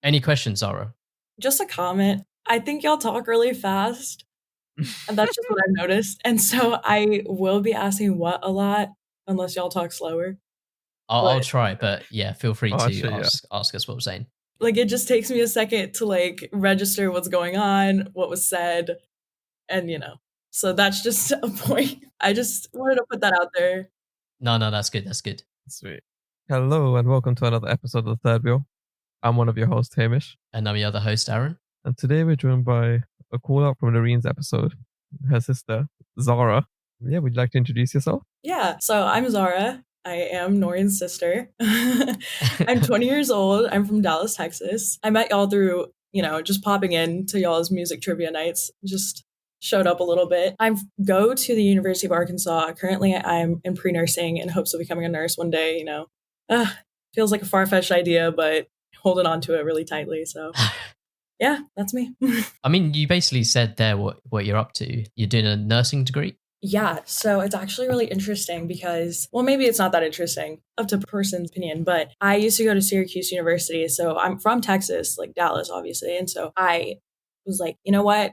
Any questions, Zara? Just a comment. I think y'all talk really fast. And that's just what I've noticed. And so I will be asking what a lot unless y'all talk slower. I'll try, but yeah, feel free to actually, ask us what we're saying. Like, it just takes me a second to like register what's going on, what was said, and so that's just a point. I just wanted to put that out there. No, that's good. That's good. Sweet. Hello and welcome to another episode of The Third Wheel. I'm one of your hosts, Hamish. And I'm your other host, Aaron. And today we're joined by a call out from Noreen's episode, her sister, Zara. Yeah, would you like to introduce yourself? Yeah, so I'm Zara. I am Noreen's sister. I'm 20 years old. I'm from Dallas, Texas. I met y'all through, just popping in to y'all's music trivia nights. Just showed up a little bit. I go to the University of Arkansas. Currently, I'm in pre-nursing in hopes of becoming a nurse one day, Feels like a far-fetched idea, but holding on to it really tightly. So yeah, that's me. I mean, you basically said there what you're up to. You're doing a nursing degree? Yeah, so it's actually really interesting because, well, maybe it's not that interesting, up to person's opinion, but I used to go to Syracuse University. So I'm from Texas, like Dallas, obviously. And so I was like, you know what?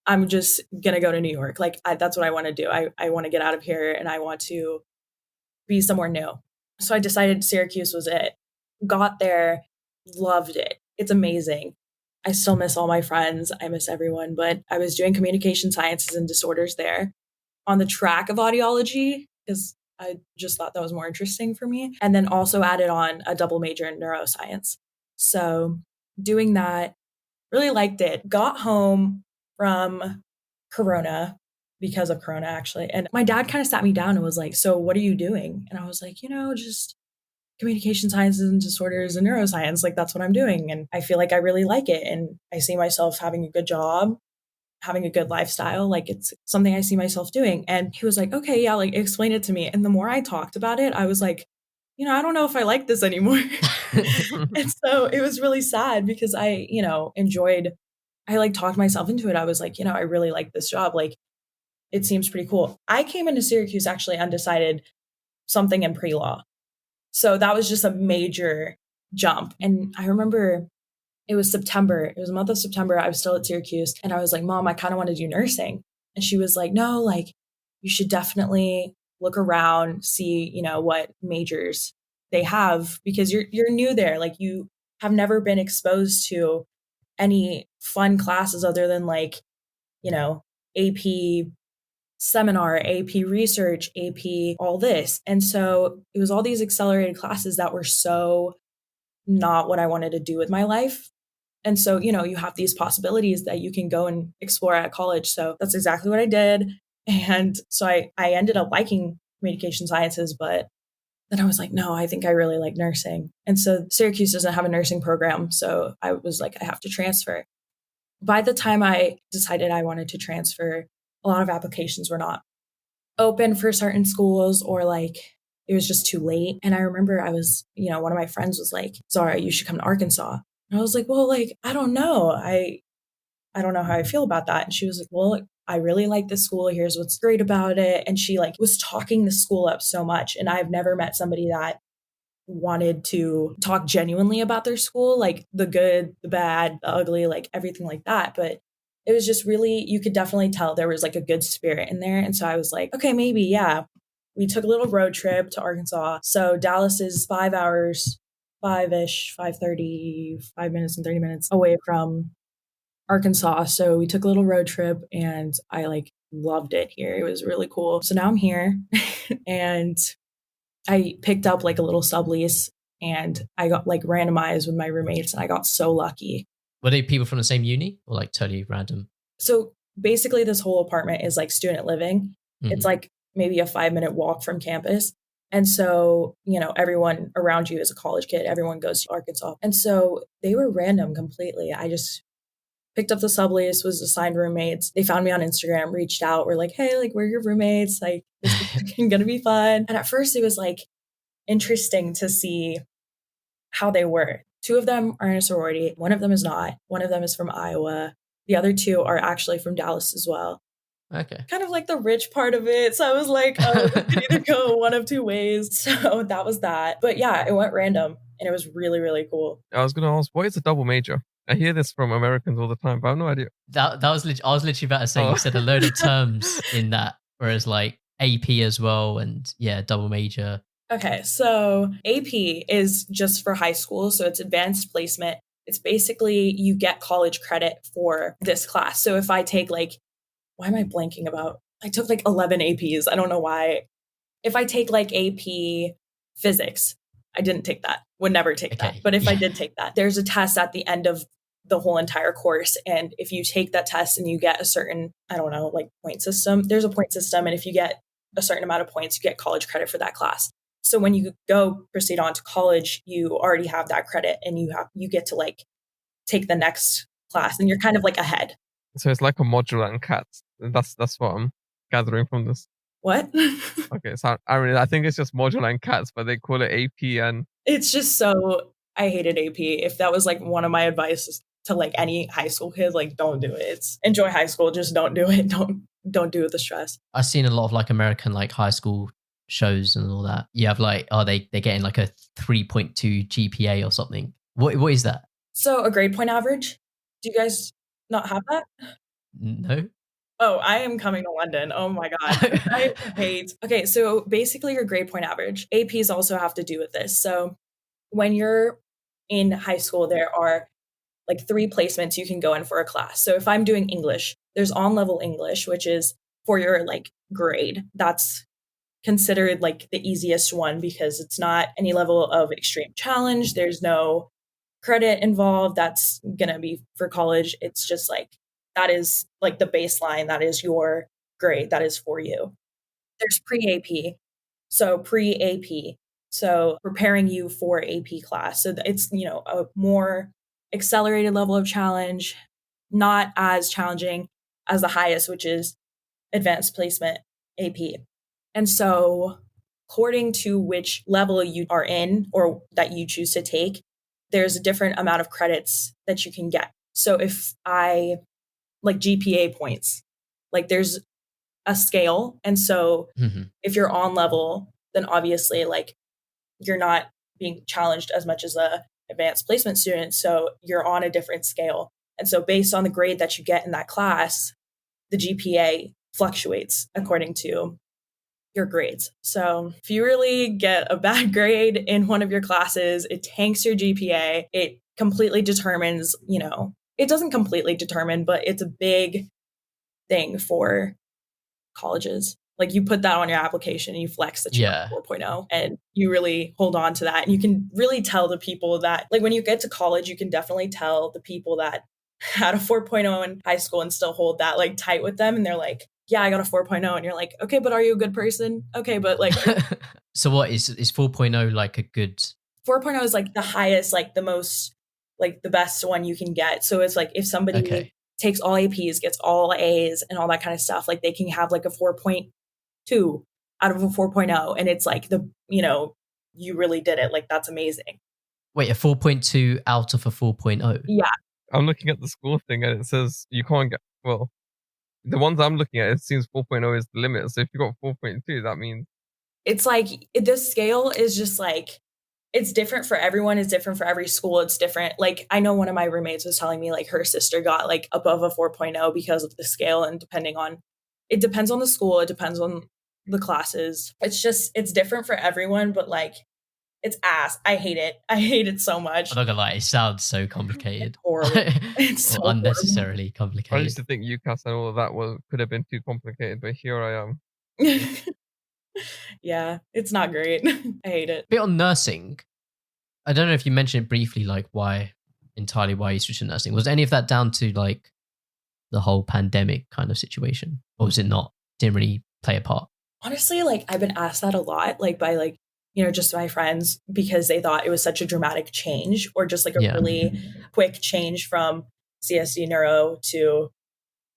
I'm just going to go to New York. Like, that's what I want to do. I want to get out of here and I want to be somewhere new. So I decided Syracuse was it. Got there, loved it. It's amazing. I still miss all my friends. I miss everyone, but I was doing communication sciences and disorders there on the track of audiology because I just thought that was more interesting for me. And then also added on a double major in neuroscience. So doing that, really liked it. Got home from Corona, because of Corona actually. And my dad kind of sat me down and was like, so what are you doing? And I was like, just communication sciences and disorders and neuroscience. Like, that's what I'm doing. And I feel like I really like it. And I see myself having a good job, having a good lifestyle. Like, it's something I see myself doing. And he was like, okay, yeah, like explain it to me. And the more I talked about it, I was like, I don't know if I like this anymore. And so it was really sad because I, I like talked myself into it. I was like, I really like this job. Like, it seems pretty cool. I came into Syracuse actually undecided, something in pre-law. So that was just a major jump. And I remember it was September. It was the month of September. I was still at Syracuse. And I was like, Mom, I kind of want to do nursing. And she was like, no, like, you should definitely look around, see, what majors they have, because you're new there. Like, you have never been exposed to any fun classes other than like, AP seminar, AP research, AP, all this. And so it was all these accelerated classes that were so not what I wanted to do with my life. And so, you have these possibilities that you can go and explore at college. So that's exactly what I did. And so I ended up liking communication sciences, but then I was like, no, I think I really like nursing. And so Syracuse doesn't have a nursing program. So I was like, I have to transfer. By the time I decided I wanted to transfer, a lot of applications were not open for certain schools, or like it was just too late. And I remember I was, one of my friends was like, Zara, you should come to Arkansas. And I was like, well, like, I don't know. I don't know how I feel about that. And she was like, well, I really like this school. Here's what's great about it. And she like was talking the school up so much. And I've never met somebody that wanted to talk genuinely about their school, like the good, the bad, the ugly, like everything like that. But it was just really, you could definitely tell there was like a good spirit in there. And so I was like, okay, maybe, yeah. We took a little road trip to Arkansas. So Dallas is 5 hours, 5-ish, 5:30, 5 minutes and 30 minutes away from Arkansas. So we took a little road trip and I like loved it here. It was really cool. So now I'm here and I picked up like a little sublease and I got like randomized with my roommates and I got so lucky. Were they people from the same uni or like totally random? So basically this whole apartment is like student living. Mm-hmm. It's like maybe a 5-minute walk from campus. And so, everyone around you is a college kid. Everyone goes to Arkansas. And so they were random completely. I just picked up the sublease, was assigned roommates. They found me on Instagram, reached out, were like, hey, like, we're your roommates. Like, this is going to be fun. And at first it was like interesting to see how they were. 2 of them are in a sorority. 1 of them is not. 1 of them is from Iowa. The other 2 are actually from Dallas as well. Okay. kind of like the rich part of it. So I was like, oh, it could either go one of two ways. So that was that. But yeah, it went random and it was really, really cool. I was going to ask, what is a double major? I hear this from Americans all the time, but I have no idea. That was I was literally about to say, you said a load of terms in that, whereas like AP as well, and yeah, double major. Okay, so AP is just for high school, so it's advanced placement. It's basically you get college credit for this class. So if I take like, why am I blanking about? I took like 11 APs. I don't know why. If I take like AP physics, I didn't take that. Would never take that. But if I did take that, there's a test at the end of the whole entire course. And if you take that test and you get a certain, I don't know, like point system, there's a point system. And if you get a certain amount of points, you get college credit for that class. So when you go proceed on to college, you already have that credit and you get to like take the next class and you're kind of like ahead. So it's like a modular and CATS. That's what I'm gathering from this. What? Okay, so I think it's just modular and CATS, but they call it AP and... It's just so... I hated AP. If that was like one of my advice to like any high school kid, like don't do it. It's enjoy high school, just don't do it. Don't do it with the stress. I've seen a lot of like American like high school shows and all that. You have like, they're getting like a 3.2 GPA or something. What is that? So a grade point average. Do you guys not have that? No. Oh, I am coming to London. Oh my God. I hate. Okay, so basically your grade point average. APs also have to do with this. So when you're in high school, there are like 3 placements you can go in for a class. So if I'm doing English, there's on-level English, which is for your like grade. That's considered like the easiest one because it's not any level of extreme challenge. There's no credit involved. That's going to be for college. It's just like, that is like the baseline. That is your grade. That is for you. There's pre-AP. So pre-AP. So preparing you for AP class. So it's, a more accelerated level of challenge, not as challenging as the highest, which is advanced placement AP. And so according to which level you are in or that you choose to take, there's a different amount of credits that you can get. So if I like GPA points, like there's a scale. And so if you're on level, then obviously like you're not being challenged as much as a advanced placement student. So you're on a different scale. And so based on the grade that you get in that class, the GPA fluctuates according to your grades. So if you really get a bad grade in one of your classes, it tanks your GPA. It completely determines, it doesn't completely determine, but it's a big thing for colleges. Like you put that on your application and you flex that you have 4.0 and you really hold on to that. And you can really tell the people that, like when you get to college, you can definitely tell the people that had a 4.0 in high school and still hold that like tight with them. And they're like, yeah, I got a 4.0. And you're like, okay, but are you a good person? Okay, but like... So what is 4.0 like a good... 4.0 is like the highest, like the most, like the best one you can get. So it's like if somebody takes all APs, gets all A's and all that kind of stuff, like they can have like a 4.2 out of a 4.0. And it's like you really did it. Like that's amazing. Wait, a 4.2 out of a 4.0? Yeah. I'm looking at the score thing and it says you can't get... Well, the ones I'm looking at, it seems 4.0 is the limit. So if you got 4.2, that means... It's like, this scale is just like, it's different for everyone. It's different for every school. It's different. Like, I know one of my roommates was telling me like her sister got like above a 4.0 because of the scale. And it depends on the school. It depends on the classes. It's different for everyone, but like, it's ass. I hate it. I hate it so much. I'm not gonna lie, it sounds so complicated. It's horrible. It's so unnecessarily complicated. I used to think UCAS and all of that could have been too complicated, but here I am. Yeah, it's not great. I hate it. Bit on nursing. I don't know if you mentioned it briefly, like why you switched to nursing. Was any of that down to like the whole pandemic kind of situation? Or was it not? Didn't really play a part? Honestly, like I've been asked that a lot, like by like, just my friends, because they thought it was such a dramatic change or just like a really quick change from CSD neuro to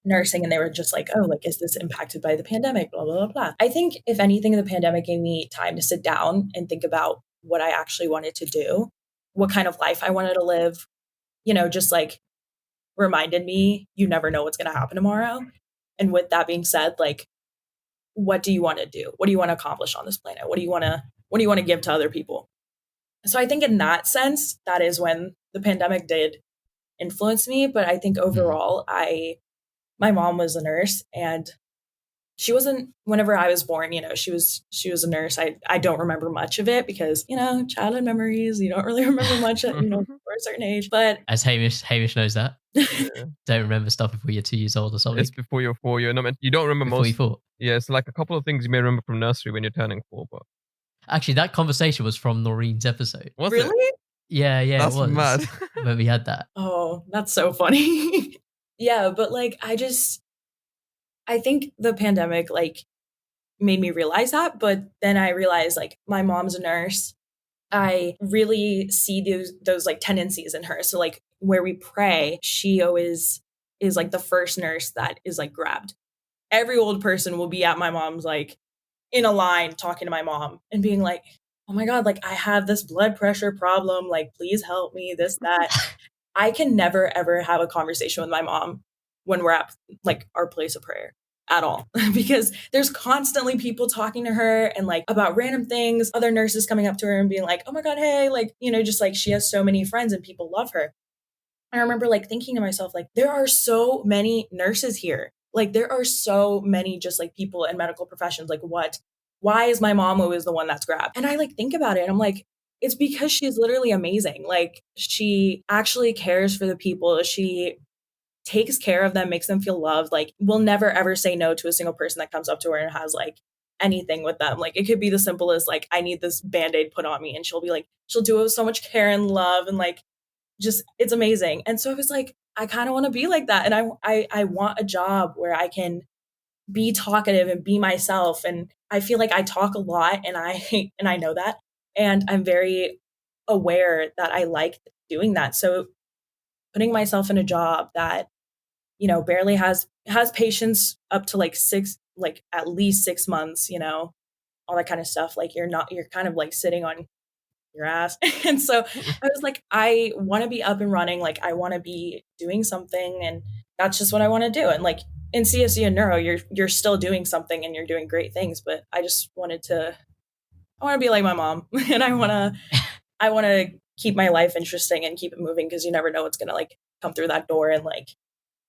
nursing. And they were just like, oh, like, is this impacted by the pandemic? Blah, blah, blah, blah. I think if anything, the pandemic gave me time to sit down and think about what I actually wanted to do, what kind of life I wanted to live, just like reminded me, you never know what's going to happen tomorrow. And with that being said, like, what do you want to do? What do you want to accomplish on this planet? What do you want to give to other people? So I think in that sense, that is when the pandemic did influence me. But I think overall, my mom was a nurse, and she wasn't, whenever I was born, she was a nurse. I don't remember much of it because, childhood memories, you don't really remember much at, for a certain age. But as Hamish knows that. Don't remember stuff before you're 2 years old or something. It's before you're 4. You don't remember before most. You 4. Yeah, it's like a couple of things you may remember from nursery when you're turning 4. But actually, that conversation was from Naurin's episode. Was really? It? Yeah, that's it was. Mad. When we had that. Oh, that's so funny. Yeah, but like I think the pandemic like made me realize that, but then I realized like my mom's a nurse. I really see those like tendencies in her. So like where we pray, she always is like the first nurse that is like grabbed. Every old person will be at my mom's like in a line talking to my mom and being like, oh my God, like I have this blood pressure problem. Like, please help me, this, that. I can never, ever have a conversation with my mom when we're at like our place of prayer at all, because there's constantly people talking to her and like about random things, other nurses coming up to her and being like, oh my God, hey, like, just like she has so many friends and people love her. I remember like thinking to myself, like, there are so many nurses here. Like there are so many just like people in medical professions. Like why is my mom always the one that's grabbed? And I like think about it and I'm like, it's because she's literally amazing. Like she actually cares for the people. She takes care of them, makes them feel loved. Like will never ever say no to a single person that comes up to her and has like anything with them. Like it could be the simple as like, I need this Band-Aid put on me. And she'll be like, she'll do it with so much care and love and like, just, it's amazing. And so I was like, I kind of want to be like that. And I want a job where I can be talkative and be myself. And I feel like I talk a lot and I know that. And I'm very aware that I like doing that. So putting myself in a job that, barely has patients up to like at least 6 months, all that kind of stuff. Like you're kind of like sitting on your ass. And so I was like, I want to be up and running. Like I want to be doing something and that's just what I want to do. And like in CSE and neuro, you're still doing something and you're doing great things. But I just I want to be like my mom and I want to keep my life interesting and keep it moving because you never know what's going to like come through that door and like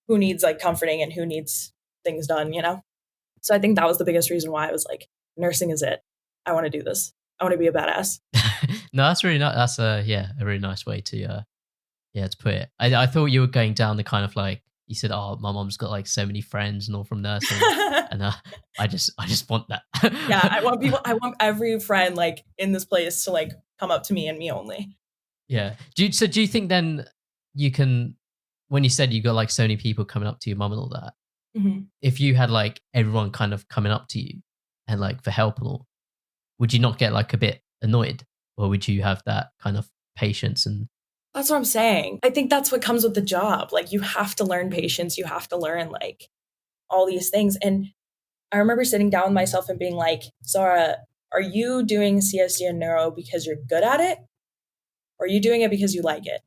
who needs like comforting and who needs things done, So I think that was the biggest reason why I was like, nursing is it. I want to do this. I want to be a badass. No, that's really nice. That's a really nice way to put it. I thought you were going down the kind of like, you said, oh, my mom's got like so many friends and all from nursing. And I just want that. Yeah, I want every friend like in this place to like come up to me and me only. Yeah. Do you think then you can, when you said you got like so many people coming up to your mum and all that, mm-hmm. if you had like everyone kind of coming up to you and like for help and all, would you not get like a bit annoyed, or would you have that kind of patience? And that's what I'm saying. I think that's what comes with the job. Like you have to learn patience. You have to learn like all these things. And I remember sitting down with myself and being like, Zara, are you doing CSD and neuro because you're good at it? Or are you doing it because you like it?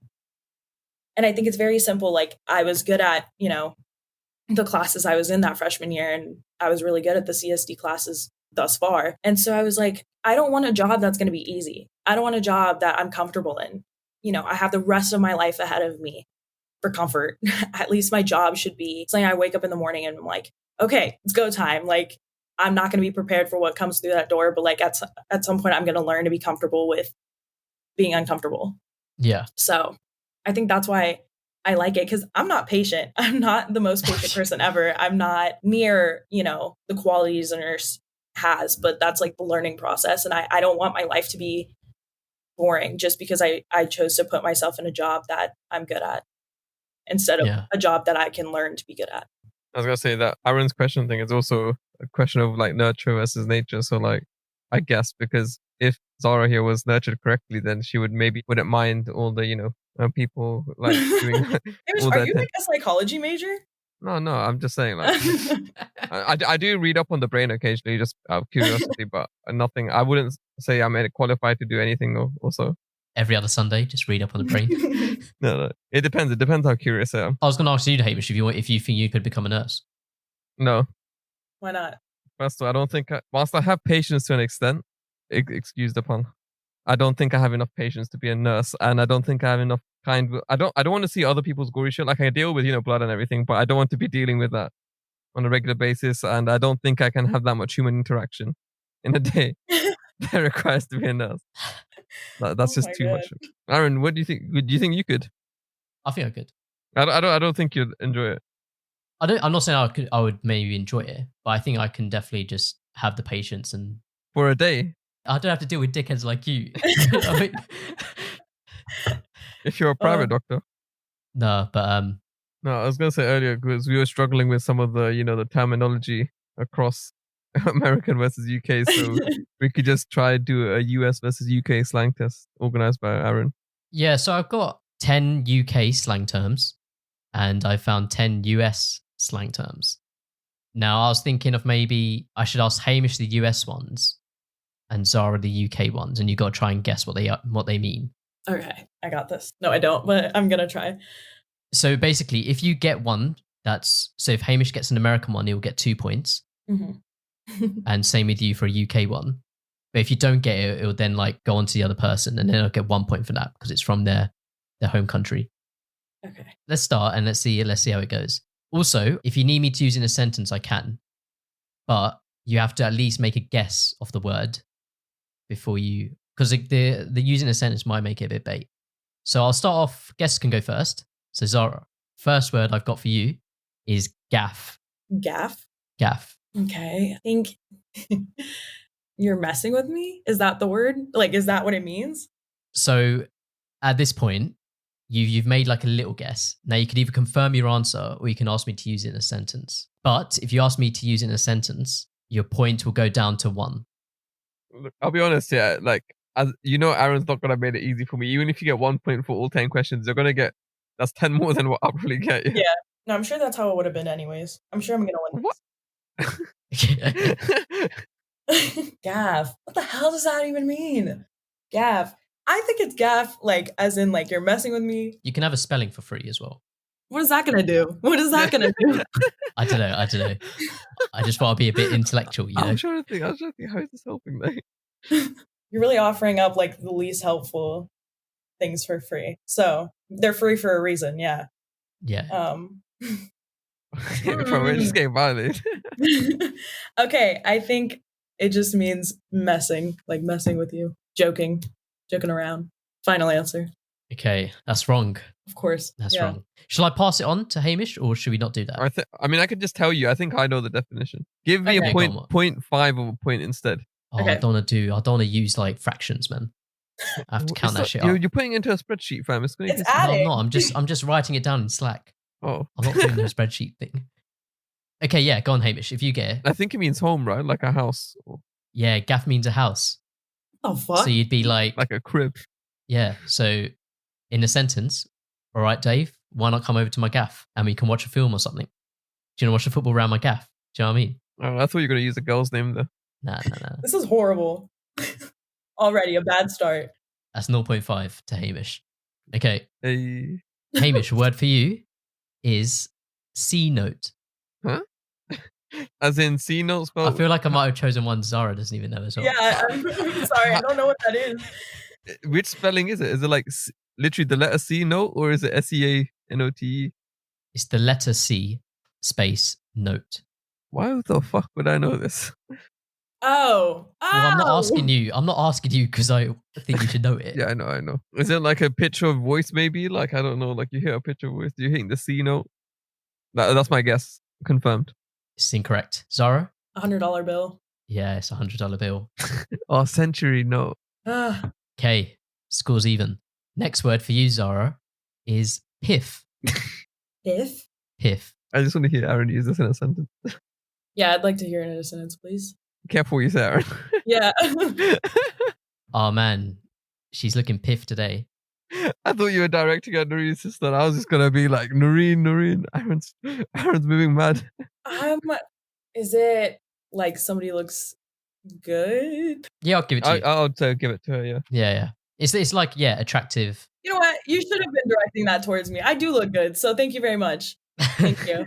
And I think it's very simple. Like I was good at, the classes I was in that freshman year, and I was really good at the CSD classes thus far. And so I was like, I don't want a job that's going to be easy. I don't want a job that I'm comfortable in. I have the rest of my life ahead of me for comfort. At least my job should be something I wake up in the morning and I'm like, okay, it's go time. Like I'm not going to be prepared for what comes through that door, but like at some point I'm going to learn to be comfortable with being uncomfortable. Yeah. So I think that's why I like it, because I'm not patient. I'm not the most patient person ever. I'm not near, the qualities a nurse has, but that's like the learning process. And I don't want my life to be boring just because I chose to put myself in a job that I'm good at instead of a job that I can learn to be good at. I was going to say that Aaron's question thing is also a question of like nurture versus nature. So like, I guess because if Zara here was nurtured correctly, then she wouldn't mind all the, people like doing Are you like a psychology major? No, I'm just saying like, I do read up on the brain occasionally just out of curiosity, but nothing. I wouldn't say I'm qualified to do anything also. Every other Sunday, just read up on the brain. No, it depends. It depends how curious I am. I was going to ask you, Hamish, if you think you could become a nurse. No. Why not? First of all, I don't think, whilst I have patience to an extent, excuse the pun, I don't think I have enough patience to be a nurse, and I don't think I have enough I don't want to see other people's gory shit. Like I deal with, blood and everything, but I don't want to be dealing with that on a regular basis, and I don't think I can have that much human interaction in a day that requires to be a nurse. That's just too much. Aaron, what do you think? Do you think you could? I think I could. I don't think you'd enjoy it. I'm not saying I would maybe enjoy it, but I think I can definitely just have the patience and for a day. I don't have to deal with dickheads like you. I mean, if you're a private doctor. No, but no, I was gonna say earlier because we were struggling with some of the the terminology across American versus UK, so we could just try to do a US versus UK slang test organized by Aaron. Yeah, so I've got 10 UK slang terms and I found 10 US slang terms. Now I was thinking of maybe I should ask Hamish the US ones and Zara the UK ones, and you got to try and guess what they mean. Okay, I got this. No, I don't, but I'm gonna try. So basically, if you get one, so if Hamish gets an American one, he'll get 2 points, and same with you for a UK one. But if you don't get it, it'll then like go on to the other person, and then I'll get 1 point for that because it's from their home country. Okay. Let's start and let's see how it goes. Also, if you need me to use it in a sentence, I can, but you have to at least make a guess of the word before you, because the using a sentence might make it a bit bait. So I'll start off. Guests can go first. So Zara, first word I've got for you is gaff. Gaff? Gaff. Okay. I think you're messing with me. Is that the word? Like, is that what it means? So at this point, you've made like a little guess. Now you could either confirm your answer or you can ask me to use it in a sentence. But if you ask me to use it in a sentence, your point will go down to 1. Look, I'll be honest, yeah. Like, as you know, Aaron's not gonna make it easy for me. Even if you get 1 point for all 10 questions, you're gonna get that's 10 more than what I'll probably get. Yeah. No, I'm sure that's how it would have been anyways. I'm sure I'm gonna win. What? Gaff. What the hell does that even mean? Gaff. I think it's gaff, like as in like you're messing with me. You can have a spelling for free as well. What is that gonna do? What is that gonna do? I don't know. I just want to be a bit intellectual, you know? I was trying to think, how is this helping me? You're really offering up like the least helpful things for free. So they're free for a reason, yeah. Yeah. We're just getting violated. Okay, I think it just means messing, like messing with you, joking around. Final answer. Okay, that's wrong. Of course. That's wrong. Shall I pass it on to Hamish or should we not do that? I mean, I could just tell you. I think I know the definition. Give me a 0.5 of a point instead. Oh, okay. I don't want to use like fractions, man. I have to count that shit up. You're putting it into a spreadsheet, fam. It's adding. No, I'm just writing it down in Slack. Oh. I'm not doing the spreadsheet thing. Okay, yeah, go on, Hamish. If you get it. I think it means home, right? Like a house. Yeah, gaff means a house. Oh, fuck. So you'd be like a crib. Yeah. So in a sentence, all right, Dave, why not come over to my gaff and we can watch a film or something? Do you want to watch the football around my gaff? Do you know what I mean? Oh, I thought you were going to use a girl's name there. Nah. This is horrible. Already a bad start. That's 0.5 to Hamish. Okay. Hey. Hamish, a word for you is C note. Huh? As in C note spelled? I feel like I might have chosen one Zara doesn't even know as well. Yeah, I'm sorry. I don't know what that is. Which spelling is it? Is it like literally the letter C note or is it SEANOTE? It's the letter C space note. Why the fuck would I know this? Oh. Well, I'm not asking you because I think you should know it. Yeah, I know. Is it like a pitch of voice maybe? Like, I don't know, like you hear a pitch of voice. Do you hit the C note? That's my guess. Confirmed. It's incorrect. Zara? $100 bill. Yeah, it's $100 bill. Oh, century note. Okay, score's even. Next word for you, Zara, is piff. Piff? Piff. I just want to hear Aaron use this in a sentence. Yeah, I'd like to hear it in a sentence, please. Careful what you say, Aaron. Yeah. Oh man, she's looking piff today. I thought you were directing at Noreen's sister. I was just gonna be like, Noreen. Aaron's moving mad. Is it like somebody looks good? Yeah, I'll give it to you. I'll give it to her. Yeah. Yeah. It's like attractive. You know what? You should have been directing that towards me. I do look good, so thank you very much. Thank you.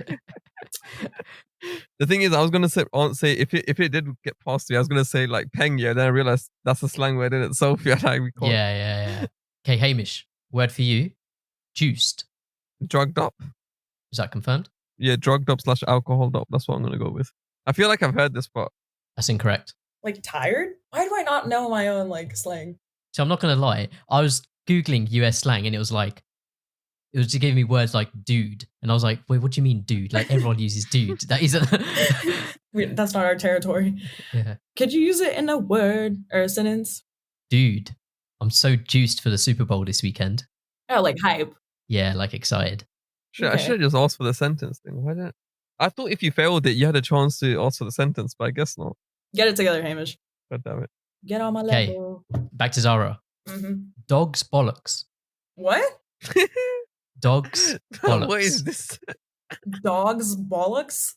The thing is, I was gonna say if it did get past me, I was gonna say like peng yeah. Then I realized that's a slang word in itself. Yeah, like we call it Yeah. Okay, Hamish, word for you. Juiced. drugged up. Is that confirmed? Yeah, drugged up / alcoholed up. That's what I'm gonna go with. I feel like I've heard this, but That's incorrect. Like tired? Why do I not know my own like slang? So I'm not going to lie. I was Googling US slang and it was just giving me words like dude. And I was like, wait, what do you mean dude? Like everyone uses dude. That isn't. That's not our territory. Yeah. Could you use it in a word or a sentence? Dude, I'm so juiced for the Super Bowl this weekend. Oh, like hype. Yeah, like excited. shit, I Okay. should have just asked for the sentence thing. Why didn't I thought if you failed it, you had a chance to ask for the sentence, but I guess not. Get it together, Hamish. God damn it. Get on my Okay. level. Back to Zara. hmm Dog's bollocks. What? Dog's bollocks. What is this? Dogs bollocks?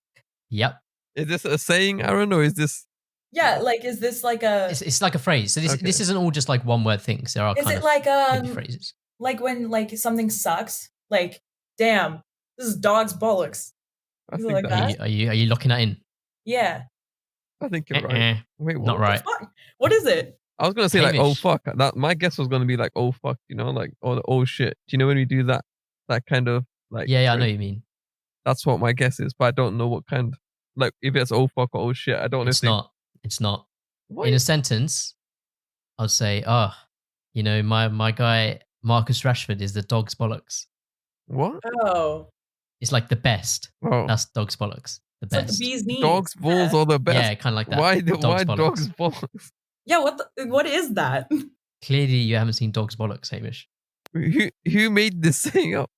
Yep. Is this a saying, Aaron, or is this? Yeah, like is this like a? It's like a phrase. So this Okay. this isn't all just like one word things. There are Is kind it of like maybe phrases. like when like something sucks? Like, damn, this is dog's bollocks. I Is it think like that. that? Are you locking that in? Yeah. I think you're right. Uh-uh. Wait, what? Not right. Fuck. What is it? I was gonna say like, oh Hamish. fuck. That my guess was gonna be like, oh fuck, like, or oh shit. Do you know when we do that kind of like? Yeah, I know what you mean. That's what my guess is, but I don't know what kind. Like, if it's oh fuck or oh shit, I don't know. It's not. It's not. What? In a sentence, I'll say, my guy Marcus Rashford is the dog's bollocks. What? Oh, It's like the best. Oh, That's dog's bollocks. The it's like the best. bee's knees. dogs balls Yeah. are the best. Yeah, kind of like that. Why Dog's bollocks. dogs balls? Yeah. What is that? Clearly, you haven't seen dog's bollocks, Hamish. Who made this saying up?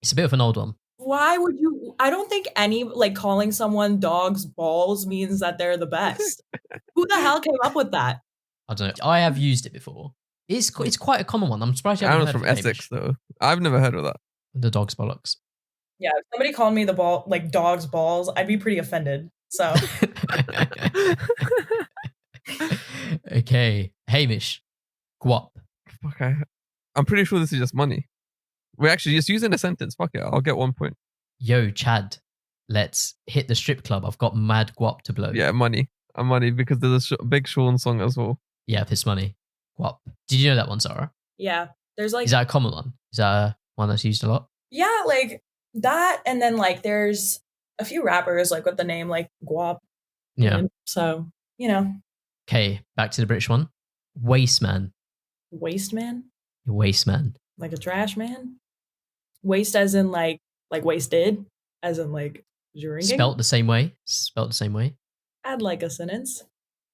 It's a bit of an old one. Why would you? I don't think any like calling someone dog's balls means that they're the best. Who the hell came up with that? I don't know. I have used it before. It's quite a common one. I'm surprised you haven't Aaron's heard from of it, Essex, Hamish. though. I've never heard of that. The dog's bollocks. Yeah, if somebody called me the ball like dog's balls, I'd be pretty offended. So Okay, Hamish. Guap. Fuck, I'm pretty sure this is just money. We're actually just using a sentence. Fuck it, I'll get 1 point. Yo, Chad, let's hit the strip club. I've got mad guap to blow. Yeah, money. I'm money because there's a big Sean song as well. Yeah, piss money. Guap. Did you know that one, Zara? yeah, there's like Is that a common one? Is that one that's used a lot? yeah, like that, and then like there's a few rappers like with the name like Guap. Yeah. So Okay, back to the British one. Waste man. waste man, Your waste man. like a trash man. Waste as in like wasted, as in like drinking. Spelt the same way. Spelt the same way. Add like a sentence.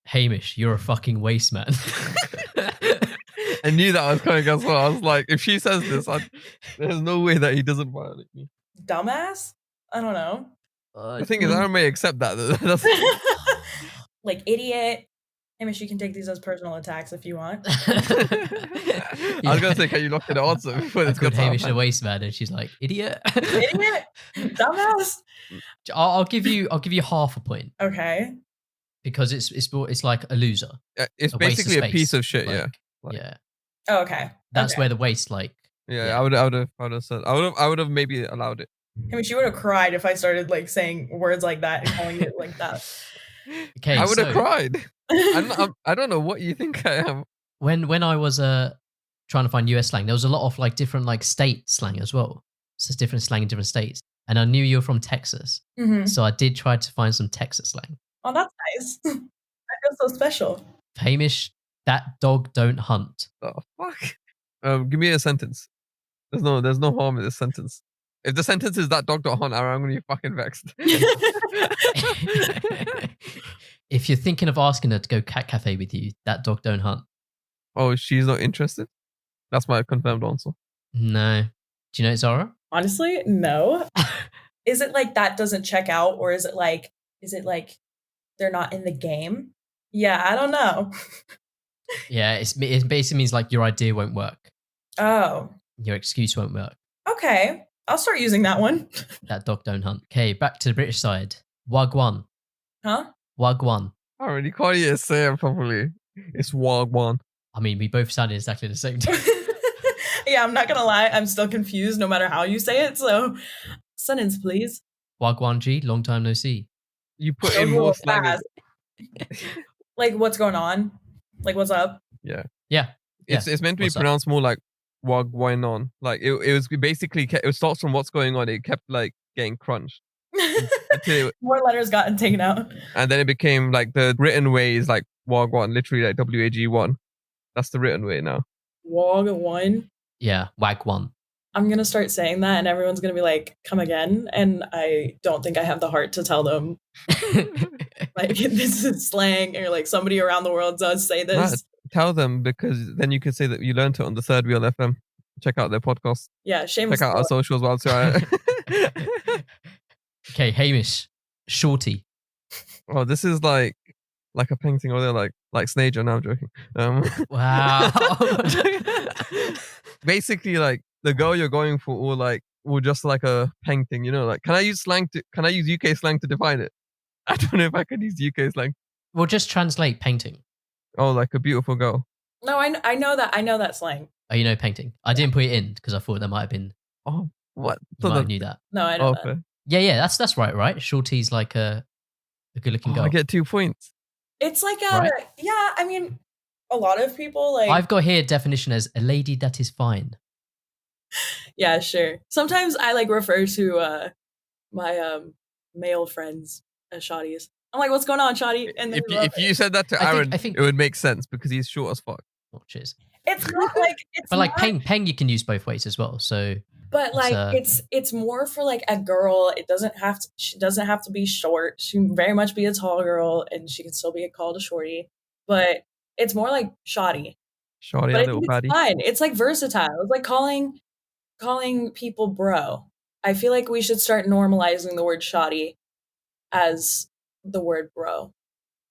Hamish, you're a fucking waste man. I knew that was coming as well. I was like, if she says this, there's no way that he doesn't violate me. Dumbass. I don't know. The thing is, I may accept that. That's, Like idiot. Hamish, you can take these as personal attacks if you want. I was gonna say, can you lock in the answer before I this called gets out of Hamish a hand? waste man, and she's like, idiot. Idiot. Dumbass. I'll give you half a point Okay. because it's like a loser. It's A waste of basically a piece space, of shit. like- Yeah, Like- yeah. Oh, okay. That's Okay. where the waste like. yeah. Yeah. I would have said. I would have maybe allowed it. Hamish, you would have cried if I started like saying words like that and calling it like that. Okay, I would have so cried. I don't know what you think I am. when I was trying to find US slang, there was a lot of like different like state slang as well. So it's different slang in different states. And I knew you were from Texas, Mhm. so I did try to find some Texas slang. Oh, that's nice. I feel so special. Hamish, that dog don't hunt. Oh fuck. Give me a sentence. There's no harm in this sentence. If the sentence is that dog don't hunt, I'm gonna be fucking vexed. If you're thinking of asking her to go cat cafe with you, that dog don't hunt. Oh, she's not interested. That's my confirmed answer. No. Do you know Zara? Honestly, no. Is it like that doesn't check out, or is it like they're not in the game? Yeah, I don't know. Yeah, it basically means like your idea won't work. Oh, Your excuse won't work. okay. I'll start using that one. That dog don't hunt. Okay, back to the British side. Wagwan. Huh? Wagwan. Alright, you can't even say it properly. It's Wagwan. I mean, we both sounded exactly the same. Yeah, I'm not gonna lie. I'm still confused no matter how you say it. So, sentence, please. Wagwan G, long time no see. You put That in was a more little slang. fast. Like, what's going on? Like, what's up? Yeah. Yeah. It's meant to be What's up? pronounced more like wag wine on. Like it was basically it starts from what's going on. It kept like getting crunched until More letters gotten taken out. and then it became like the written way is like wag one, literally like WAG1. That's the written way now. Wog one. Yeah, wag one. I'm gonna start saying that, and everyone's gonna be like, "Come again," and I don't think I have the heart to tell them like this is slang, or like somebody around the world does say this. Tell them, because then you can say that you learned it on the Third Wheel FM. Check out their podcast. Yeah, shameless. Check out our socials while too. Okay, Hamish, shorty. Oh, this is like a painting, or they're like Snager. No, I'm joking. Wow. Basically, like the girl you're going for, or just like a painting. You know, like can I use UK slang to define it? I don't know if I can use UK slang. We'll just translate painting. Oh, like a beautiful girl. No, I know that slang. Oh, you know painting. I didn't put it in because I thought there might have been. Oh, what? You might have knew that. No, I know that. Okay. Yeah, that's right? Shorty's like a good-looking girl. I get 2 points. It's like Right? yeah. I mean, a lot of people like. I've got here definition as a lady that is fine. Yeah, sure. Sometimes I like refer to my male friends as shotties. I'm like, "What's going on, shotty?" And then If you said that to Aaron, I think it would make sense because he's short as fuck. Oh, cheers. it's not like it's But like not, peng you can use both ways as well. So but like it's more for like a girl. She doesn't have to be short. She can very much be a tall girl, and she can still be called a shorty. But it's more like shoddy. Shorty, But a I little think baddie. it's fine. It's like versatile. It's like calling people bro. I feel like we should start normalizing the word shoddy as the word bro.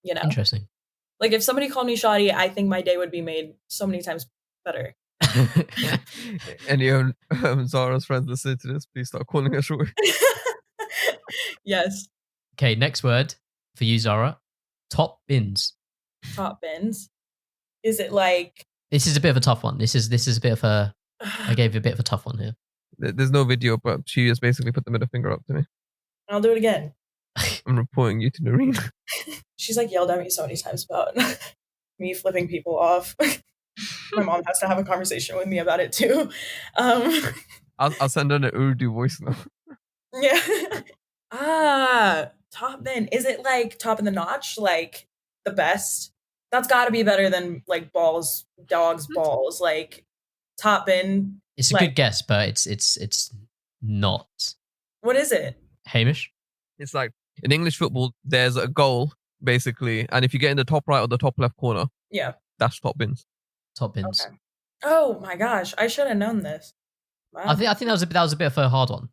You know, interesting. like if somebody called me shoddy, I think my day would be made so many times better. Any of Zara's friends listen to this, please start calling her short. Yes. Okay, next word for you, Zara. Top bins. Top bins. Is it like This is a bit of a tough one. This is a bit of a. I gave you a bit of a tough one here. There's no video, but she just basically put the middle finger up to me. I'll do it again. I'm reporting you to Noreen. She's like yelled at me so many times about me flipping people off. My mom has to have a conversation with me about it too. I'll send her an Urdu voice now. Yeah. Top bin. Is it like top in the notch? Like the best? That's got to be better than like dogs balls. Like top bin. It's a like, good guess, but it's not. What is it? Hamish. It's like in English football, there's a goal basically, and if you get in the top right or the top left corner, Yeah. that's top bins. Top bins. Okay. Oh my gosh, I should have known this. Wow. I think that was a bit of a hard one.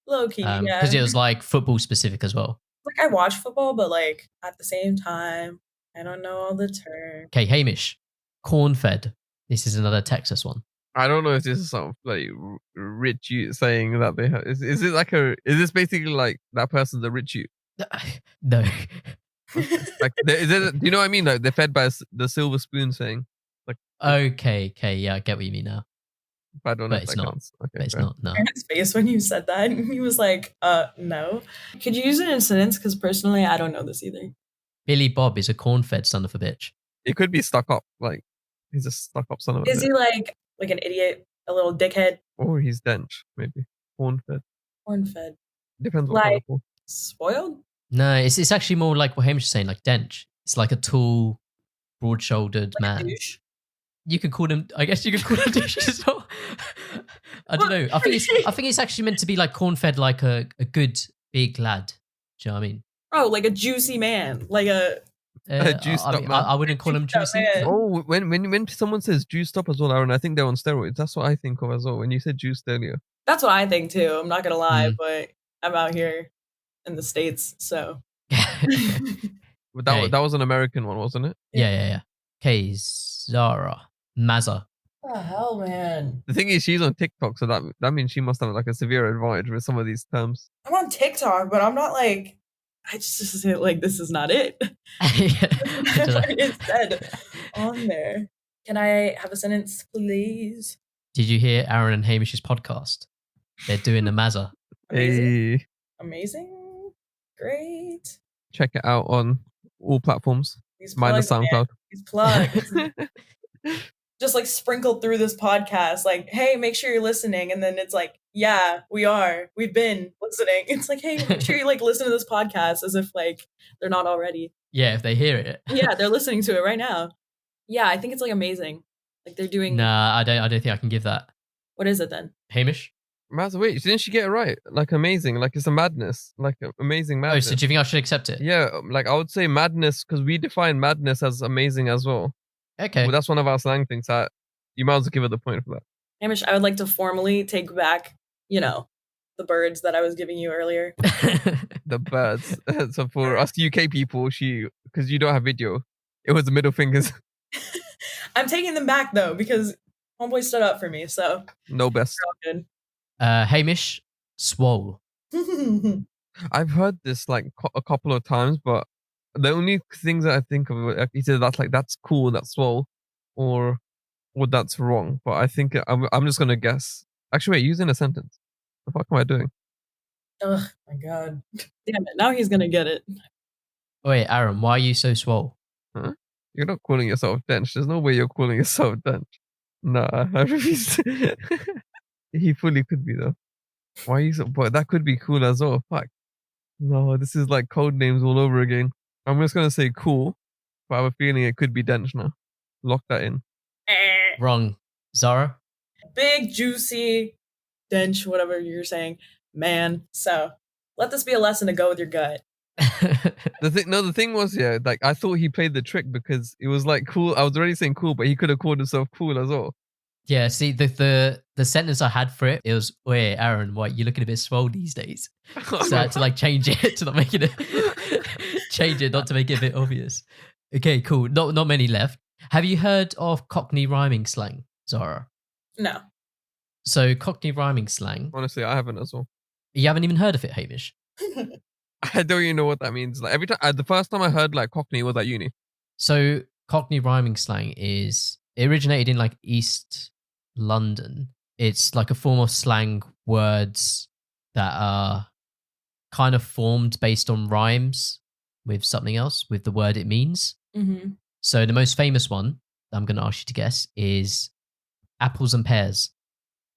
LowKiy, yeah. Because it was like football specific as well. Like I watch football, but like at the same time, I don't know all the terms. Okay, Hamish. Corn fed. This is another Texas one. I don't know if this is some like rich youth saying that they have. Is this basically like that person's a rich youth? No. Like, do you know what I mean? Like they're fed by the silver spoon saying. Like, Okay, yeah, I get what you mean now. I don't know But if it's that not. counts. Okay, But it's fair. not, no. His face when you said that, he was like, no. Could you use it in a sentence? Because personally, I don't know this either. Billy Bob is a corn fed son of a bitch. It could be stuck up. Like he's a stuck up son of a Is bitch. he like an idiot, a little dickhead, Or he's dench, maybe. Corn fed. corn fed, Depends what kind Like- of corn. spoiled? No, it's actually more like what Hamish is saying, like dench. It's like a tall, broad-shouldered Like a man. douche? You could call him. I guess you could call him douche as well. I don't know. I think it's actually meant to be like corn-fed, like a good big lad. Do you know what I mean? Oh, like a juicy man, like a Juiced I up mean, man. I wouldn't call him Juiced up juicy. man. Oh, when someone says juiced up as well, Aaron, I think they're on steroids. That's what I think of as well. When you said juiced earlier. That's what I think too. I'm not gonna lie, Mm. but I'm out here in the States, so But that, Hey. that was an American one, wasn't it? Yeah. Okay, Zara Mazza. what the hell, man? The thing is, she's on TikTok, so that means she must have like a severe advantage with some of these terms. I'm on TikTok, but I'm not like I just like this is not it. I don't know. It said on there. Can I have a sentence, please? Did you hear Aaron and Hamish's podcast? They're doing the Mazza. Amazing. Hey, Amazing. Great. Check it out on all platforms. These Minus plugs, man. SoundCloud. These plugs. Just like sprinkled through this podcast, like, hey, make sure you're listening. And then it's like, yeah, we are. We've been listening. It's like, hey, make sure you like listen to this podcast, as if like they're not already. Yeah, if they hear it. Yeah, they're listening to it right now. Yeah, I think it's like amazing. Like they're doing. Nah, I don't think I can give that. What is it then? Hamish? Maz, wait, didn't she get it right? Like amazing, like it's a madness, like amazing madness. Oh, so do you think I should accept it? Yeah, like I would say madness because we define madness as amazing as well. Okay. Well, that's one of our slang things. That you might as well give it the point for that. Hamish, I would like to formally take back, the birds that I was giving you earlier. The birds. So for us UK people, because you don't have video, it was the middle fingers. I'm taking them back though because homeboy stood up for me, so No best. we're all Hamish, swole. good. I've heard this like a couple of times, but the only things that I think of, like, either that's cool, that's swole, or that's wrong. But I think I'm just gonna guess. Actually, wait, use in a sentence. The fuck am I doing? Oh my god. Damn it. Now he's gonna get it. Wait, Aaron, why are you so swole? Huh? You're not calling yourself dench. There's no way you're calling yourself dench. Nah, I refuse. He fully could be though. Why are you so? But that could be cool as well. Fuck. No, this is like code names all over again. I'm just gonna say cool, but I have a feeling it could be dench now. Lock that in. Wrong. Zara? Big, juicy, dench, whatever you're saying, man. So let this be a lesson to go with your gut. The thing was, yeah, like I thought he played the trick because it was like cool. I was already saying cool, but he could have called himself cool as well. Yeah, see, the sentence I had for it was, wait, Aaron, what, you looking a bit swole these days? So I had to like change it to not make it not to make it a bit obvious. Okay, cool. Not many left. Have you heard of Cockney rhyming slang, Zara? No. So Cockney rhyming slang, Honestly, I haven't as well. you haven't even heard of it, Hamish? I don't even know what that means. Like every time, the first time I heard like Cockney was at uni. So Cockney rhyming slang it originated in like East London. It's like a form of slang words that are kind of formed based on rhymes with something else, with the word it means. Mm-hmm. So the most famous one that I'm going to ask you to guess is apples and pears.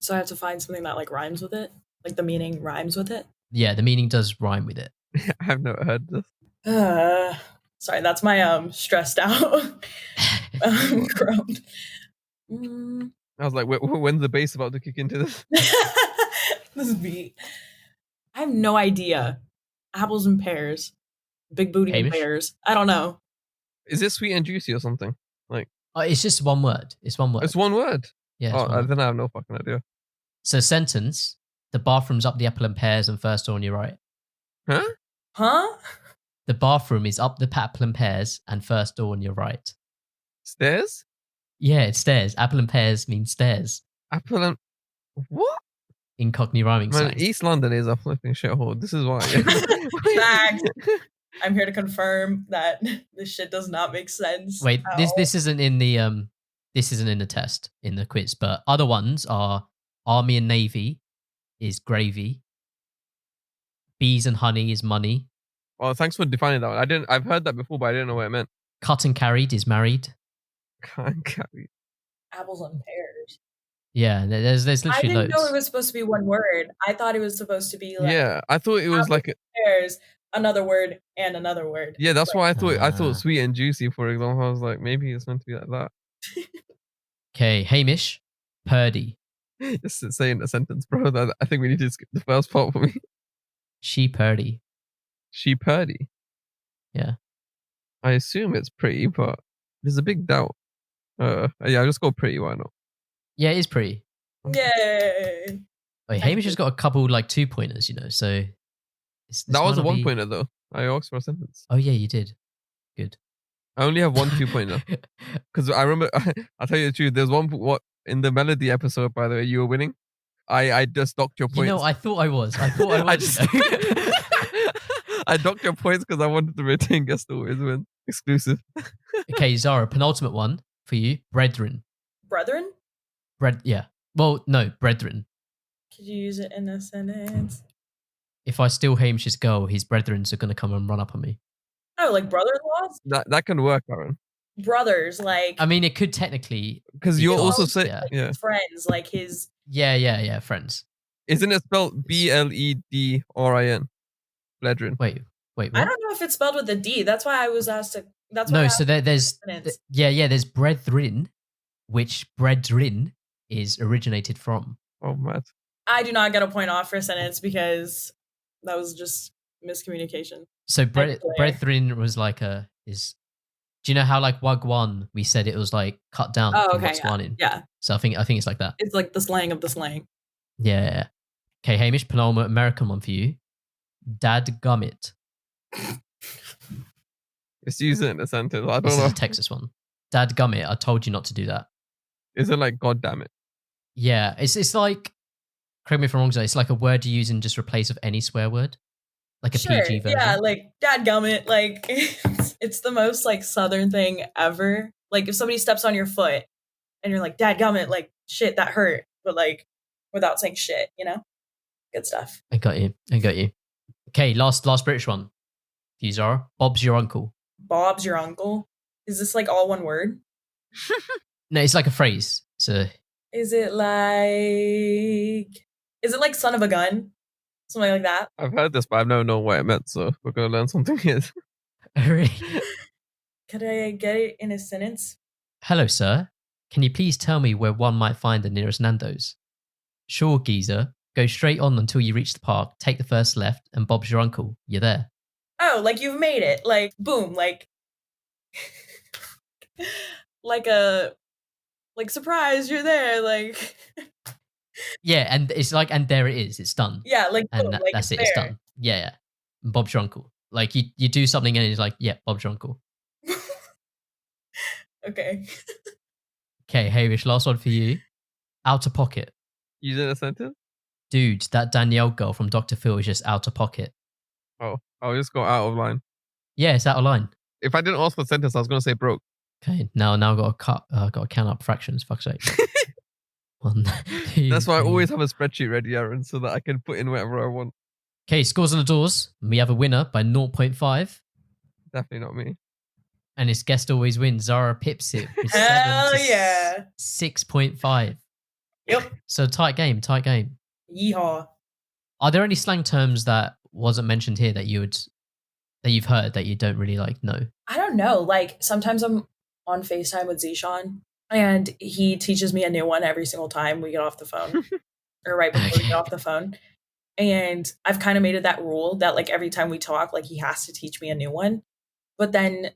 So I have to find something that like rhymes with it? Like the meaning rhymes with it? Yeah, the meaning does rhyme with it. I've never heard this. Sorry, that's my stressed out grown. I was like, when's the bass about to kick into this? This beat. I have no idea. Apples and pears. Big booty and Hamish? pears. I don't know. Is it sweet and juicy or something? Like It's just one word. It's one word. it's one word. Yeah. It's one word. Then I have no fucking idea. So sentence, the bathroom's up the apple and pears and first door on your right. Huh? Huh? The bathroom is up the apple and pears and first door on your right. Stairs? Yeah, it's stairs. Apple and pears means stairs Apple and what? in Cockney rhyming Man, slang. East London is a flipping shithole. This is why. Fact. I'm here to confirm that this shit does not make sense. Wait, at this all. isn't in the test in the quiz, but other ones are Army and Navy is gravy. Bees and honey is money. Well, thanks for defining that. I've heard that before, but I didn't know what it meant. Cut and carried is married. Can't carry. Apples and pears. Yeah, there's I literally didn't loads. know it was supposed to be one word. I thought it was supposed to be like Yeah, I thought it was like pears, another word, and another word. yeah. That's why I thought Ah. sweet and juicy. For example, I was like, maybe it's meant to be like that. Okay, Hamish, Purdy. Just saying a sentence, bro. I think we need to skip the first part for me. She Purdy. She purdy. Yeah. I assume it's pretty, but there's a big doubt. Yeah, I'll just go pretty. Why not? Yeah, it is pretty. Yay. Wait, Hamish has got a couple like 2-pointers, so That was a 1-pointer though. I asked for a sentence. Oh yeah, you did. Good. I only have one 2-pointer because I remember. I'll tell you the truth. There's one what in the melody episode. By the way, you were winning. I just docked your points. I thought I was. I was. I docked your points because I wanted to retain guest always win exclusive. Okay, Zara, penultimate one for you. Brethren. Brethren? Yeah. Well, no, brethren. Could you use it in a sentence? If I steal Hamish's girl, his brethrens are going to come and run up on me. Oh, like brother-in-laws? That can work, Aaron. Brothers, like I mean, it could technically because be you're close, also saying yeah. his friends, like his. Yeah, friends. Isn't it spelled Bledrin? Bledrin. Wait, what? I don't know if it's spelled with a D. That's why I was asked to. That's why No, I so there's there's brethren, which brethren is originated from. Oh, mad. I do not get a point off for a sentence because that was just miscommunication. So brethren was like is. Do you know how like wagwan we said it was like cut down from okay, Botswanan? yeah. So I think it's like that. It's like the slang of the slang. Yeah. Okay, Hamish, penultimate American one for you. Dad gummit. Just use it in a sentence. I don't This know. is a Texas one. Dad gummit. I told you not to do that. Is it like God damn it? Yeah, it's like. Correct me if I'm wrong. It's like a word you use in just replace of any swear word, like a PG version. Yeah, like dadgummit. Like it's the most like Southern thing ever. Like if somebody steps on your foot and you're like dadgummit, like shit that hurt, but like without saying shit, you know, good stuff. I got you. Okay, last British one. For you, Zara. Bob's your uncle. Bob's your uncle. Is this like all one word? No, it's like a phrase. So Is it like son of a gun? Something like that. I've heard this, but I don't know what it meant. So we're gonna learn something here. Could I get it in a sentence? Hello, sir. Can you please tell me where one might find the nearest Nando's? Sure, geezer. Go straight on until you reach the park. Take the first left, and Bob's your uncle. You're there. Oh, like you've made it. Like boom. Like like surprise, you're there. Like Yeah, and it's like, and there it is. It's done. yeah, like And boom, like that's it. there. It's done. Yeah. Bob's your uncle. Like you do something and it's like, yeah, Bob's your uncle. Okay. Okay, Hamish, last one for you. Out of pocket. Use it in a sentence? Dude, that Danielle girl from Dr. Phil is just out of pocket. Oh, I'll just go out of line. Yeah, it's out of line. If I didn't ask for a sentence, I was gonna say broke. Okay, now I've got to count up fractions. Fuck's sake. 1, 2, That's why I 3. always have a spreadsheet ready, Aaron, so that I can put in whatever I want. Okay, scores on the doors. We have a winner by 0.5. Definitely not me. And his guest always wins. Zara pips it with Hell yeah. 6.5. Yep. So tight game. Yeehaw. Are there any slang terms that wasn't mentioned here that you've heard that you don't really like know? I don't know. Like sometimes I'm on FaceTime with Zishan and he teaches me a new one every single time we get off the phone or right before we get off the phone. And I've kind of made it that rule that like every time we talk, like he has to teach me a new one. But then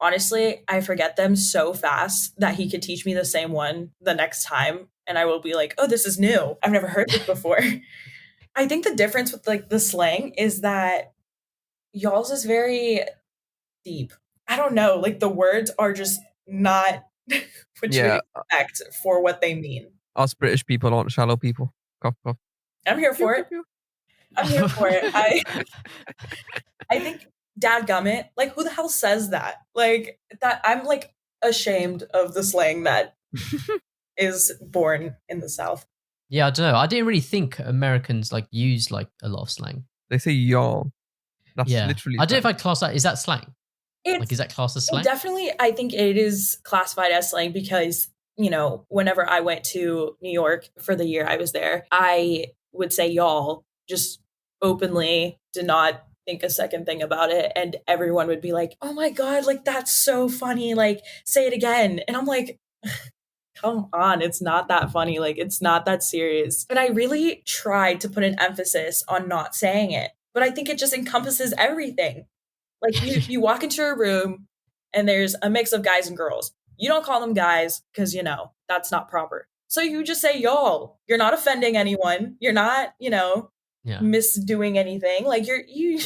honestly, I forget them so fast that he could teach me the same one the next time. And I will be like, oh, this is new. I've never heard this before. I think the difference with like the slang is that y'all's is very deep. I don't know. Like the words are just not what you expect for what they mean. Us British people aren't shallow people. Cough, cough. I'm here for it. I'm here for it. I think dadgummit, like who the hell says that? Like that I'm like ashamed of the slang that is born in the South. Yeah, I don't know. I didn't really think Americans like use like a lot of slang. They say y'all. That's literally I don't know if I'd class that. Is that slang? Like, is that classed as slang? Definitely, I think it is classified as slang because, you know, whenever I went to New York for the year I was there, I would say y'all just openly, did not think a second thing about it. And everyone would be like, oh my God, like that's so funny. Like, say it again. And I'm like, come on, it's not that funny. Like, it's not that serious. And I really tried to put an emphasis on not saying it, but I think it just encompasses everything. Like you walk into a room and there's a mix of guys and girls. You don't call them guys because, you know, that's not proper. So you just say y'all. You're not offending anyone. You're not, you know, misdoing anything. Like you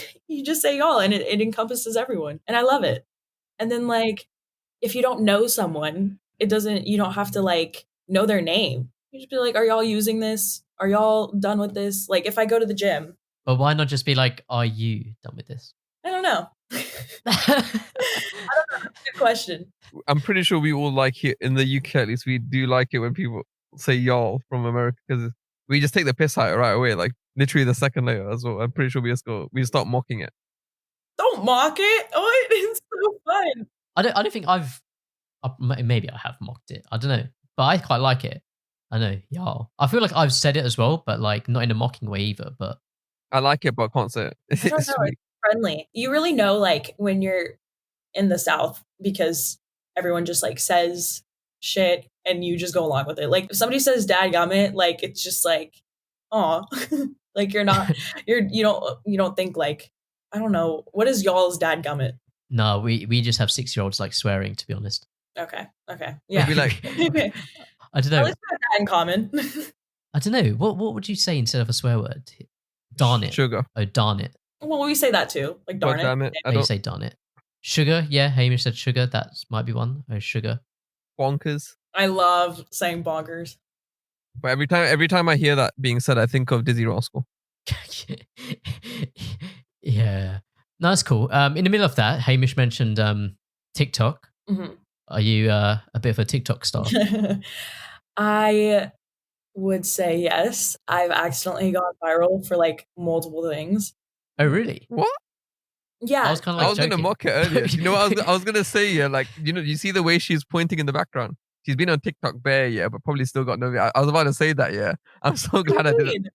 just say y'all and it encompasses everyone. And I love it. And then like, if you don't know someone, you don't have to like know their name. You just be like, are y'all using this? Are y'all done with this? Like if I go to the gym. But why not just be like, are you done with this? I don't know. I don't know. Good question. I'm pretty sure we all like it in the UK. At least we do like it when people say y'all from America because we just take the piss out right away. Like literally the second later as well. I'm pretty sure we start mocking it. Don't don't mock it. Oh, it's so fun. I don't think maybe I have mocked it. I don't know, but I quite like it. I know, y'all. I feel like I've said it as well, but like not in a mocking way either. But I like it, but I can't say it. I don't know. It's friendly. You really know, like when you're in the South, because everyone just like says shit and you just go along with it. Like if somebody says "dadgummit," like it's just like, oh, like you don't think like, I don't know, what is y'all's dadgummit? no, we just have 6-year-olds like swearing. To be honest, Okay, yeah. Maybe like I don't At know. least we have that in common. I don't know. What would you say instead of a swear word? Darn it. sugar. Oh, darn it. Well, we say that too. Like darn God damn it. Oh, you say darn it. Sugar, yeah. Hamish said sugar. That might be one. Oh, sugar. Bonkers. I love saying bonkers. But every time I hear that being said, I think of Dizzy Rascal. Yeah. No, that's cool. In the middle of that, Hamish mentioned TikTok. Mm-hmm. Are you a bit of a TikTok star? I would say yes. I've accidentally gone viral for like multiple things. Oh, really? What? Yeah. I was kind of like I was going to joking. mock it earlier. You know what I was going to say? Yeah, like, you see the way she's pointing in the background? She's been on TikTok bare, yeah, but probably still got no. I was about to say that, yeah. I'm so glad I didn't.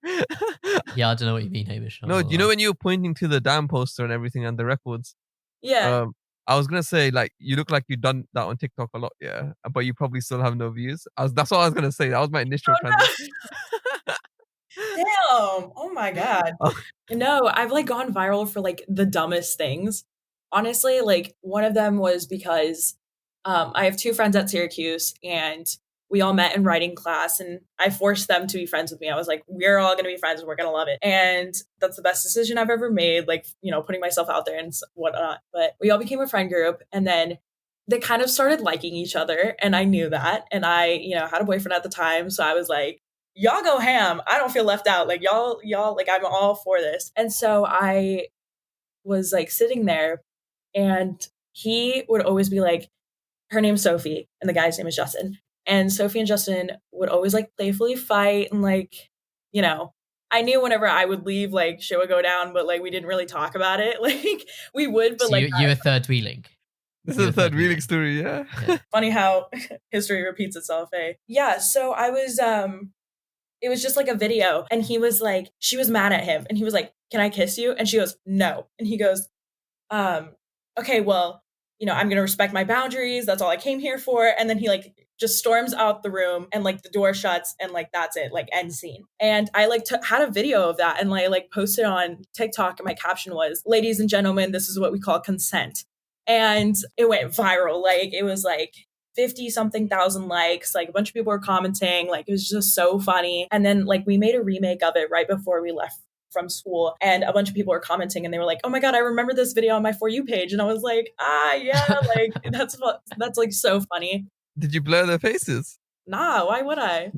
Yeah, I don't know what you mean, Hamish. No, you know when you were pointing to the damn poster and everything and the records? Yeah. I was gonna say like you look like you've done that on TikTok a lot, yeah, but you probably still have no views. That's what I was gonna say. That was my initial transition. Damn. Oh my God. No, I've like gone viral for like the dumbest things. Honestly, like one of them was because I have 2 friends at Syracuse and we all met in writing class and I forced them to be friends with me. I was like, we're all going to be friends and we're going to love it. And that's the best decision I've ever made, like, putting myself out there and whatnot. But we all became a friend group and then they kind of started liking each other. And I knew that. And I, had a boyfriend at the time. So I was like, y'all go ham. I don't feel left out. Like y'all, like I'm all for this. And so I was like sitting there and he would always be like, her name's Sophie and the guy's name is Justin. And Sophie and Justin would always like playfully fight and like, I knew whenever I would leave, like shit would go down, but like we didn't really talk about it. Like we would, but so like you were third wheeling. This is the third wheeling story, yeah. Funny how history repeats itself, eh? Yeah, so I was it was just like a video and he was like, she was mad at him and he was like, "Can I kiss you?" And she goes, "No." And he goes, "Okay, well, I'm going to respect my boundaries. That's all I came here for." And then he like just storms out the room and like the door shuts and like that's it, like end scene. And I like had a video of that and like posted on TikTok and my caption was, "Ladies and gentlemen, this is what we call consent." And it went viral. Like it was like 50 something thousand likes, like a bunch of people were commenting, like it was just so funny. And then like we made a remake of it right before we left from school and a bunch of people were commenting and they were like, "Oh my God, I remember this video on my For You page." And I was like, yeah, like that's like so funny. Did you blur their faces? Nah, why would I?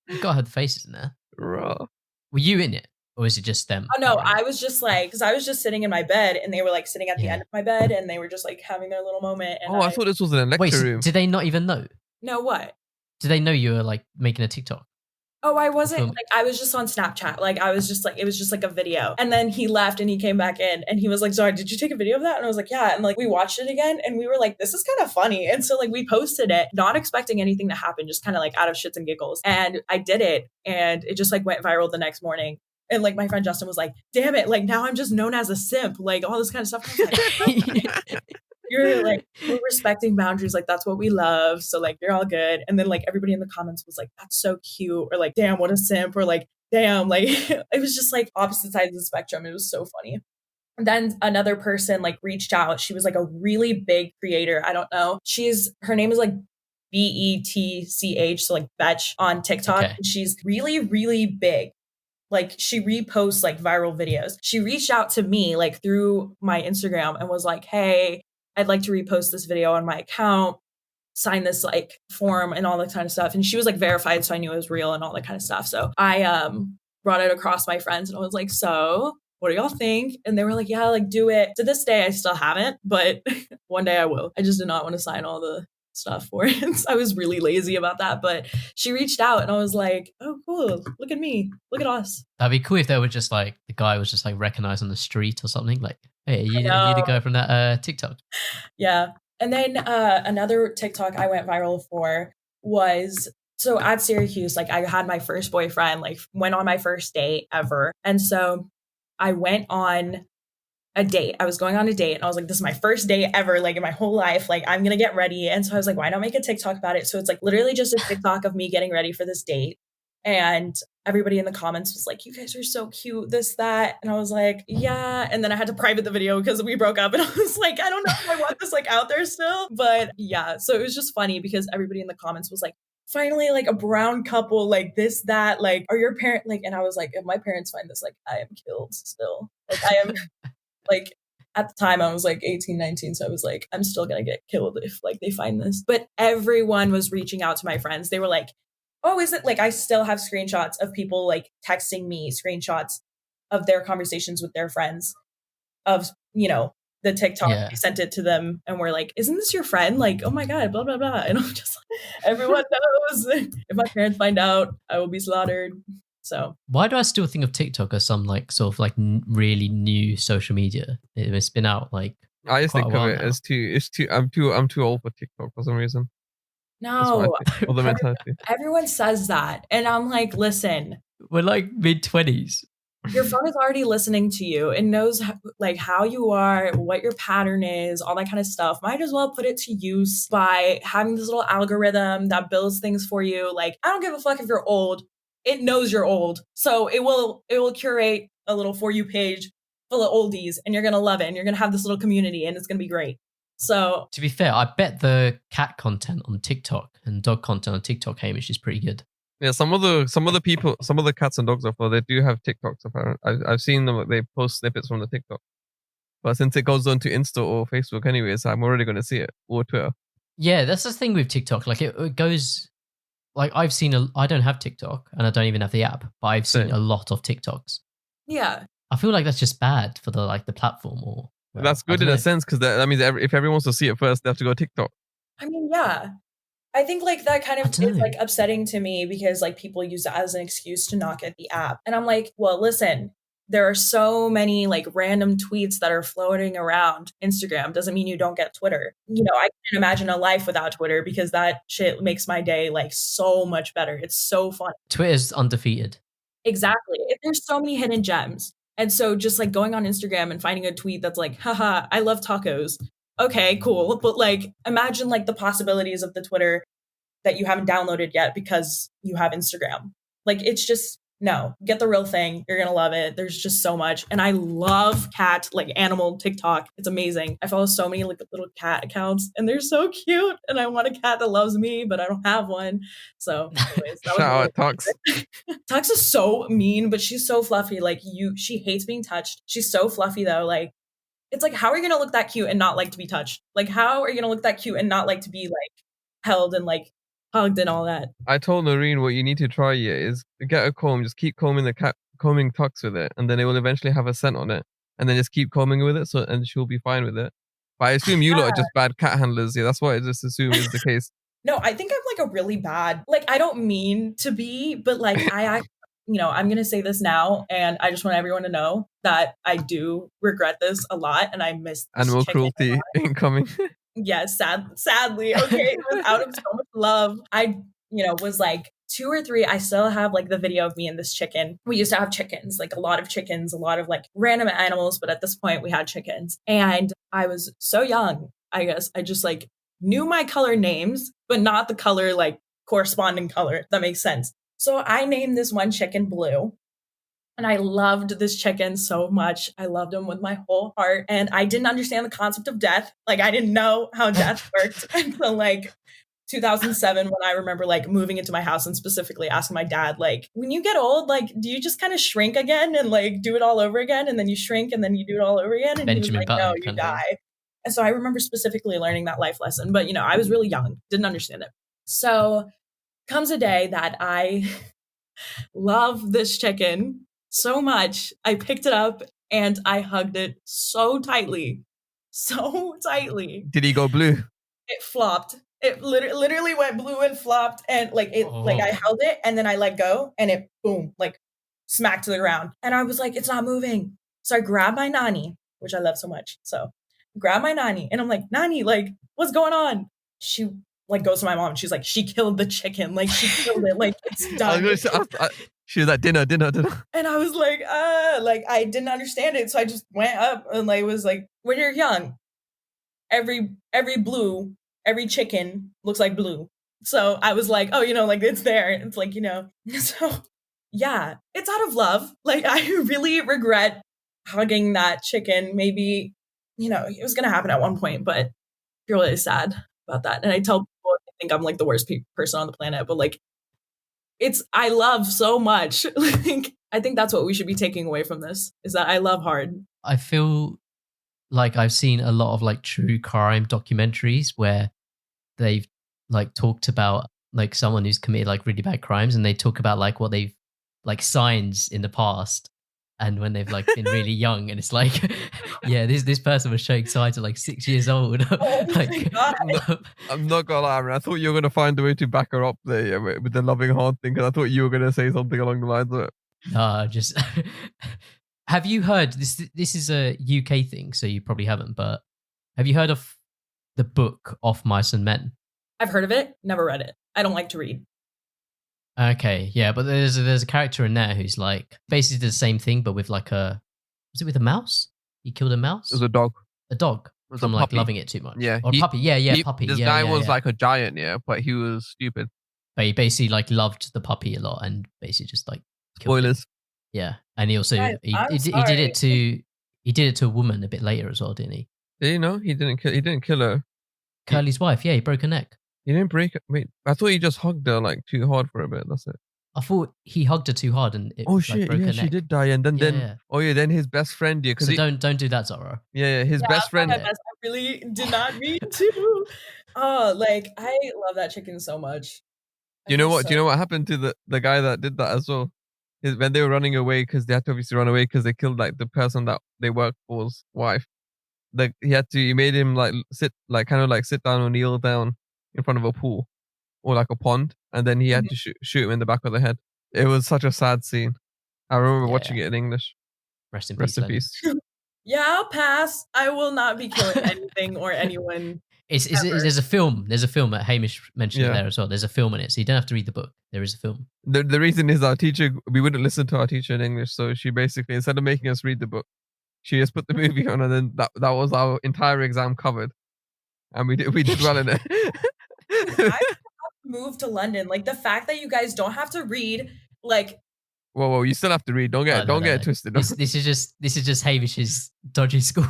You got her faces in there. Raw. Were you in it? Or was it just them? Oh no, I was just like, because I was just sitting in my bed and they were like sitting at the end of my bed and they were just like having their little moment. And I thought this was an lecture room. Did they not even know? No, what? Did they know you were like making a TikTok? Oh, I wasn't like, I was just on Snapchat. Like I was just like, it was just like a video. And then he left and he came back in and he was like, "Zara, did you take a video of that?" And I was like, "Yeah." And like, we watched it again and we were like, this is kind of funny. And so like, we posted it, not expecting anything to happen, just kind of like out of shits and giggles. And I did it and it just like went viral the next morning. And like, my friend Justin was like, "Damn it. Like now I'm just known as a simp," like all this kind of stuff. I was like, "You're like, we're respecting boundaries. Like that's what we love. So like, you're all good." And then like everybody in the comments was like, "That's so cute." Or like, "Damn, what a simp." Or like, "Damn." Like it was just like opposite sides of the spectrum. It was so funny. And then another person like reached out. She was like a really big creator. I don't know. Her name is like BETCH. So like Betch on TikTok. Okay. And she's really, really big. Like she reposts like viral videos. She reached out to me like through my Instagram and was like, "Hey, I'd like to repost this video on my account, sign this like form and all that kind of stuff." And she was like verified, so I knew it was real and all that kind of stuff. So I brought it across my friends and I was like, "So what do y'all think?" And they were like, "Yeah, like do it." To this day, I still haven't, but one day I will. I just did not want to sign all the stuff for it. I was really lazy about that, but she reached out and I was like, "Oh, cool. Look at me. Look at us." That'd be cool if they were just like, the guy was just like recognized on the street or something. Like, Hey, you the guy from that TikTok? Yeah. And then another TikTok I went viral for was, so at Syracuse, like I had my first boyfriend, like went on my first date ever. And so I went on a date. I was going on a date and I was like, this is my first date ever, like in my whole life. Like I'm going to get ready. And so I was like, why not make a TikTok about it? So it's like literally just a TikTok of me getting ready for this date. And everybody in the comments was like, you guys are so cute, this, that. And I was like, yeah. And then I had to private the video because we broke up. And I was like, I don't know if I want this like out there still. But yeah, so it was just funny because everybody in the comments was like, finally, like a brown couple, like this, that, like, are your parents, like, and I was like, if my parents find this, like, I am killed still. Like, I am, like, at the time I was like 18, 19. So I was like, I'm still going to get killed if like they find this. But everyone was reaching out to my friends. They were like, oh, is it like, I still have screenshots of people like texting me screenshots of their conversations with their friends of, you know, the TikTok. I sent it to them and we're like, isn't this your friend? Like, oh my God, blah, blah, blah. And I'm just like, everyone knows if my parents find out, I will be slaughtered. So why do I still think of TikTok as some like sort of like really new social media? It's been out like I just think of it as I'm too old for TikTok for some reason. No, everyone says that. And I'm like, listen, we're like mid-20s. Your phone is already listening to you. It knows like how you are, what your pattern is, all that kind of stuff. Might as well put it to use by having this little algorithm that builds things for you. Like, I don't give a fuck if you're old. It knows you're old. So it will curate a little For You page full of oldies and you're going to love it. And you're going to have this little community and it's going to be great. So to be fair, I bet the cat content on TikTok and dog content on TikTok, Hamish, is pretty good. Yeah, some of the cats and dogs out there, they do have TikToks. Apparently, I've seen them. They post snippets from the TikTok. But since it goes on to Insta or Facebook anyways, I'm already going to see it, or Twitter. Yeah, that's the thing with TikTok. Like it goes, like I don't have TikTok and I don't even have the app, but I've seen a lot of TikToks. Yeah, I feel like that's just bad for the platform. Or that's good in a sense because that means if everyone wants to see it first, they have to go TikTok. I mean, yeah. I think like that kind of is like upsetting to me because like people use it as an excuse to not get the app. And I'm like, well, listen, there are so many like random tweets that are floating around Instagram. Doesn't mean you don't get Twitter. You know, I can't imagine a life without Twitter because that shit makes my day like so much better. It's so fun. Twitter's undefeated. Exactly. There's so many hidden gems. And so just like going on Instagram and finding a tweet that's like, haha, I love tacos. Okay, cool. But like, imagine like the possibilities of the Twitter that you haven't downloaded yet because you have Instagram. Like, it's just, no, get the real thing. You're going to love it. There's just so much. And I love cat, like animal TikTok. It's amazing. I follow so many like little cat accounts and they're so cute. And I want a cat that loves me, but I don't have one. So anyways, shout out Tux. Tux is so mean, but she's so fluffy. Like she hates being touched. She's so fluffy though. Like, it's like, how are you going to look that cute and not like to be touched? Like, how are you going to look that cute and not like to be like held and like hugged and all that? I told Noreen what you need to try is get a comb, just keep combing combing Tux with it, and then it will eventually have a scent on it, and then just keep combing with it, and she'll be fine with it. But I assume you lot are just bad cat handlers. Yeah, that's what I just assume is the case. No, I think I'm like a really bad, like I don't mean to be, but like you know, I'm going to say this now, and I just want everyone to know that I do regret this a lot, and I miss animal cruelty incoming. Yes, sadly, okay, it was out of so much love. I, you know, was like 2 or 3. I still have like the video of me and this chicken. We used to have chickens, like a lot of chickens, a lot of like random animals, but at this point we had chickens. And I was so young, I guess I just like knew my color names, but not the color like corresponding color. If that makes sense. So I named this one chicken Blue. And I loved this chicken so much. I loved him with my whole heart. And I didn't understand the concept of death. Like, I didn't know how death worked until like 2007, when I remember like moving into my house and specifically asking my dad, like, when you get old, like, do you just kind of shrink again and like do it all over again? And then you shrink and then you do it all over again. And Benjamin he was like, no, you die. And so I remember specifically learning that life lesson. But, you know, I was really young, didn't understand it. So comes a day that I love this chicken so much. I picked it up and I hugged it so tightly. Did he go blue? It flopped. It literally went blue and flopped, and like it, like I held it and then I let go and it boom, like smacked to the ground. And I was like, it's not moving. So I grabbed my nanny which I love so much. So grab my nanny and I'm like, Nanny, like, what's going on? She like goes to my mom and she's like, she killed the chicken. Like she killed it. Like it's done. She was like, dinner. And I was like I didn't understand it. So I just went up and like was like, when you're young, every chicken looks like blue. So I was like, oh, like it's there. It's like, so yeah, it's out of love. Like I really regret hugging that chicken. Maybe, it was going to happen at one point, but I feel really sad about that. And I tell people I think I'm like the worst person on the planet, but like, I love so much. Like, I think that's what we should be taking away from this is that I love hard. I feel like I've seen a lot of like true crime documentaries where they've like talked about like someone who's committed like really bad crimes, and they talk about like what they've like signs in the past and when they've like been really young, and it's like, yeah, this person was showing signs at like 6 years old. Oh like, my God. I'm not gonna lie, man. I thought you were gonna find a way to back her up there with the loving heart thing, because I thought you were gonna say something along the lines of it. Just have you heard this? This is a UK thing, so you probably haven't. But have you heard of the book Of Mice and Men? I've heard of it, never read it. I don't like to read. Okay, yeah, but there's a character in there who's like basically the same thing, but with like was it with a mouse? He killed a mouse. It was a dog. A dog. It was from a like puppy. loving it too much. Yeah, or puppy. Puppy. This guy was like a giant, like he was stupid. But he basically like loved the puppy a lot and basically just like killed Spoilers. it. Yeah, and he also Guys, he did it to a woman a bit later as well, didn't he? Did you know he didn't kill her? Curly's wife. Yeah, he broke her neck. He didn't break her. Wait, I thought he just hugged her like too hard for a bit. That's it. I thought he hugged her too hard and it Oh like, shit! broke her Yeah, neck. she did die, and then then his best friend, yeah, because So don't do that, Zara. his best friend. I really did not mean to. Oh, like I love that chicken so much. Do you know what happened to the guy that did that as well? When they were running away, because they had to obviously run away because they killed like the person that they worked for's wife. Like he made him like sit down or kneel down in front of a pool or like a pond, and then he had to shoot him in the back of the head. It was such a sad scene. I remember watching it in English. Rest in peace. Yeah, I'll pass. I will not be killing anything or anyone. There's a film that Hamish mentioned there as well. There's a film in it, so you don't have to read the book. There is a film. The reason is our teacher, we wouldn't listen to our teacher in English, so she basically, instead of making us read the book, she just put the movie on, and then that was our entire exam covered, and we did well in it. I moved to London. Like the fact that you guys don't have to read, like. Whoa! You still have to read. Don't get it twisted. This is just Hamish's dodgy school.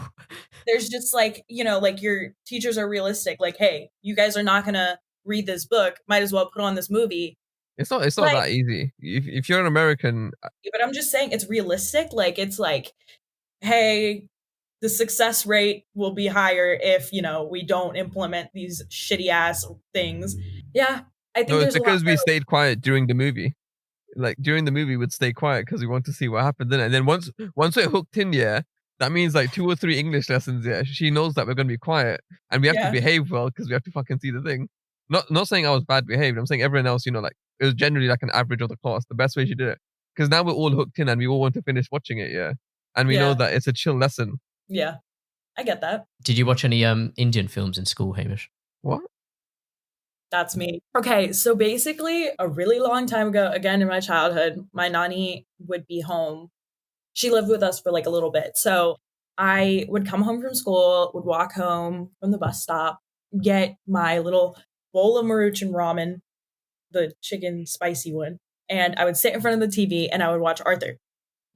There's just like like your teachers are realistic. Like, hey, you guys are not gonna read this book. Might as well put on this movie. It's not that easy. If you're an American, but I'm just saying it's realistic. Like it's like, hey, the success rate will be higher if we don't implement these shitty ass things. Yeah, I think it's because we stayed quiet during the movie. Like during the movie, we'd stay quiet because we want to see what happened. And then once we're hooked in, that means like 2 or 3 English lessons. Yeah, she knows that we're gonna be quiet and we have to behave well because we have to fucking see the thing. Not saying I was bad behaved. I'm saying everyone else, like it was generally like an average of the class. The best way she did it, because now we're all hooked in and we all want to finish watching it. Yeah, and we know that it's a chill lesson. Yeah, I get that. Did you watch any Indian films in school, Hamish? What? That's me. Okay, so basically, a really long time ago, again in my childhood, my nanny would be home. She lived with us for like a little bit. So I would come home from school, would walk home from the bus stop, get my little bowl of Maruchan ramen, the chicken spicy one, and I would sit in front of the TV and I would watch Arthur.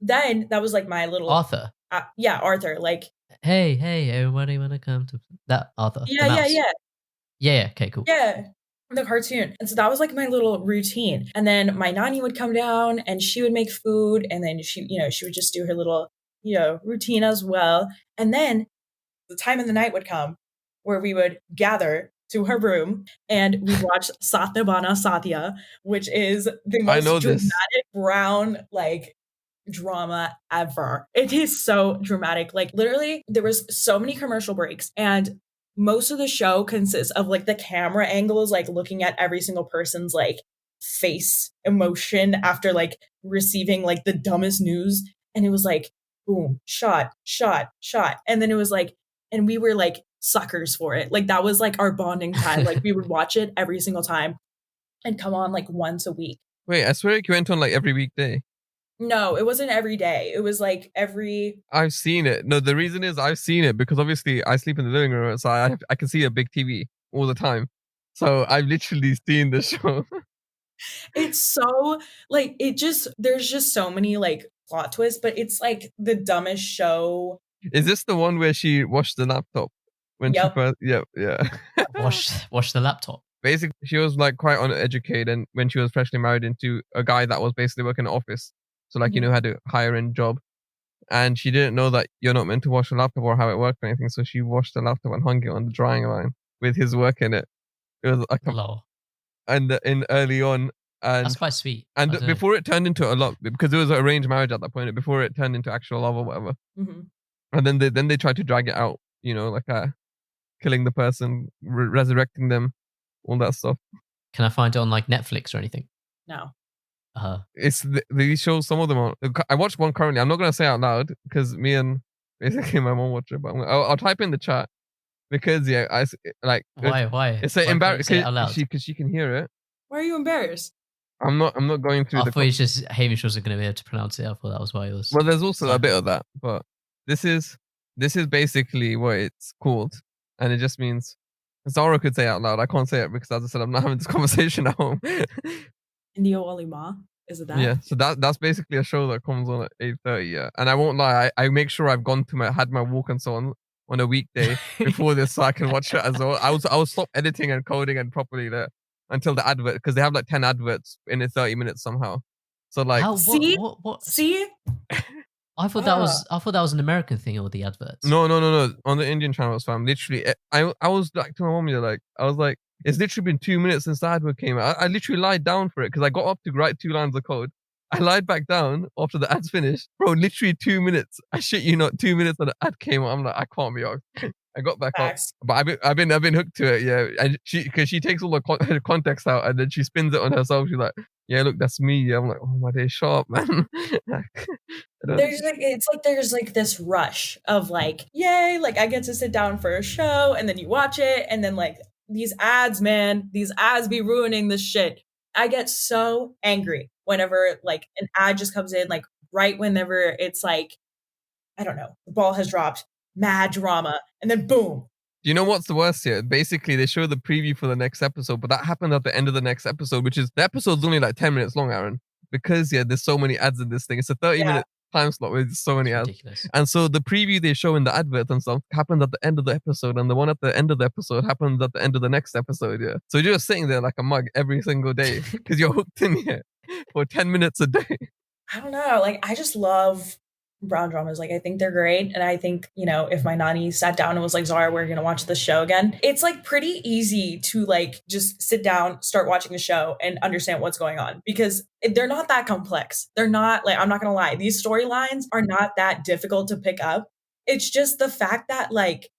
Then that was like my little... Arthur? Yeah, Arthur. Like, hey, everybody want to come to that Arthur? Yeah. Yeah, okay, cool. Yeah. The cartoon. And so that was like my little routine. And then my nanny would come down and she would make food. And then she would just do her little, routine as well. And then the time of the night would come where we would gather to her room and we'd watch Satyabana Satya, which is the most dramatic brown, like, drama ever. It is so dramatic. Like literally there was so many commercial breaks and most of the show consists of like the camera angles, like looking at every single person's like face emotion after like receiving like the dumbest news. And it was like boom, shot, shot, shot. And then it was like, and we were like suckers for it. Like that was like our bonding time. Like we would watch it every single time and come on like once a week. Wait, I swear you went on like every weekday. No, it wasn't every day. It was like every. I've seen it. No, the reason is I've seen it because obviously I sleep in the living room, so I can see a big TV all the time. So I've literally seen the show. It's so like there's just so many like plot twists, but it's like the dumbest show. Is this the one where she washed the laptop when Yep. she first? Yep, yeah. Wash the laptop. Basically, she was like quite uneducated, and when she was freshly married into a guy that was basically working in an office, so like had a higher end job, and she didn't know that you're not meant to wash a laptop or how it worked or anything. So she washed the laptop and hung it on the drying line with his work in it. It was like in early on. And that's quite sweet. And before it turned into a lot, because it was an arranged marriage at that point, before it turned into actual love or whatever. Mm-hmm. And then they tried to drag it out, like killing the person, resurrecting them, all that stuff. Can I find it on like Netflix or anything? No. It's these shows. Some of them are. I watched one currently. I'm not gonna say out loud because me and basically my mom watch it, but I'll type in the chat because I like. Why? It's an embarrassing because she can hear it. Why are you embarrassed? I'm not going through. I thought it's just Hamish wasn't going to be able to pronounce it. I thought that was why it was. Well, there's also a bit of that, but this is basically what it's called, and it just means Zara could say it out loud. I can't say it because, as I said, I'm not having this conversation at home. Indio Olima, is it that? Yeah, so that's basically a show that comes on at 8:30. Yeah, and I won't lie, I make sure I've had my walk and so on a weekday before this, so I can watch it as well. I will stop editing and coding and properly there until the advert, because they have like 10 adverts in 30 minutes somehow. So like, see? I thought that was an American thing, or the adverts. No. On the Indian channels, fam. Literally, I was like to my mom, I was like, it's literally been 2 minutes since the advert came out. I literally lied down for it because I got up to write 2 lines of code. I lied back down after the ad's finished. Bro, literally 2 minutes. I shit you not, 2 minutes and the ad came out. I'm like, I can't be asked. I got back up, but I've been hooked to it. Yeah, and because she takes all the context out and then she spins it on herself. She's like, yeah, look, that's me. Yeah, I'm like, oh my day, sharp, man. There's this rush of like, yay, like I get to sit down for a show, and then you watch it, and then like these ads be ruining this shit. I get so angry whenever like an ad just comes in, like right whenever it's like, I don't know, the ball has dropped, mad drama, and then boom. Do you know what's the worst here? Basically, they show the preview for the next episode, but that happened at the end of the next episode, which is, the episode's only like 10 minutes long, Aaron, because there's so many ads in this thing. It's a 30-minute time slot with so many ads. Ridiculous. And so the preview they show in the advert and stuff happens at the end of the episode, and the one at the end of the episode happens at the end of the next episode. Yeah. So you're just sitting there like a mug every single day because you're hooked in here for 10 minutes a day. I don't know. Like, I just love brown dramas. Like, I think they're great. And I think, if my nanny sat down and was like, Zara, we're going to watch the show again, it's like pretty easy to like just sit down, start watching the show and understand what's going on, because they're not that complex. They're not like, I'm not going to lie, these storylines are not that difficult to pick up. It's just the fact that like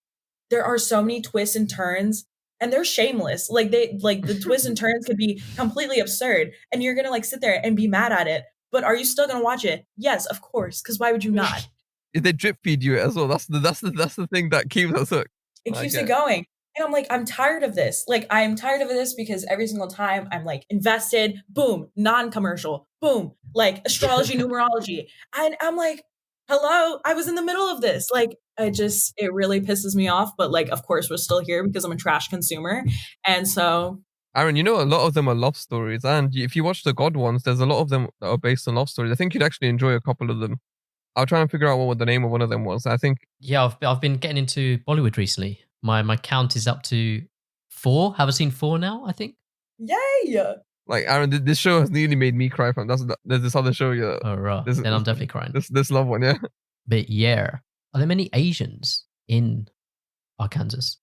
there are so many twists and turns, and they're shameless. Like the twists and turns could be completely absurd, and you're going to like sit there and be mad at it. But are you still gonna watch it? Yes, of course. Because why would you not? They drip feed you as well. That's the thing that keeps us hooked. It keeps it going. And I'm like, I'm tired of this. Like, I'm tired of this because every single time I'm like invested. Boom, non-commercial. Boom, like astrology, numerology, and I'm like, hello, I was in the middle of this. Like, it really pisses me off. But like, of course, we're still here because I'm a trash consumer, and so. Aaron, a lot of them are love stories, and if you watch the God ones, there's a lot of them that are based on love stories. I think you'd actually enjoy a couple of them. I'll try and figure out what the name of one of them was. I think. Yeah, I've been getting into Bollywood recently. My count is up to 4. Have I seen 4 now? I think. Yay! Like, Aaron, this show has nearly made me cry. There's this other show, yeah. Oh right, then I'm definitely crying. This love one, yeah. But yeah, are there many Asians in Arkansas?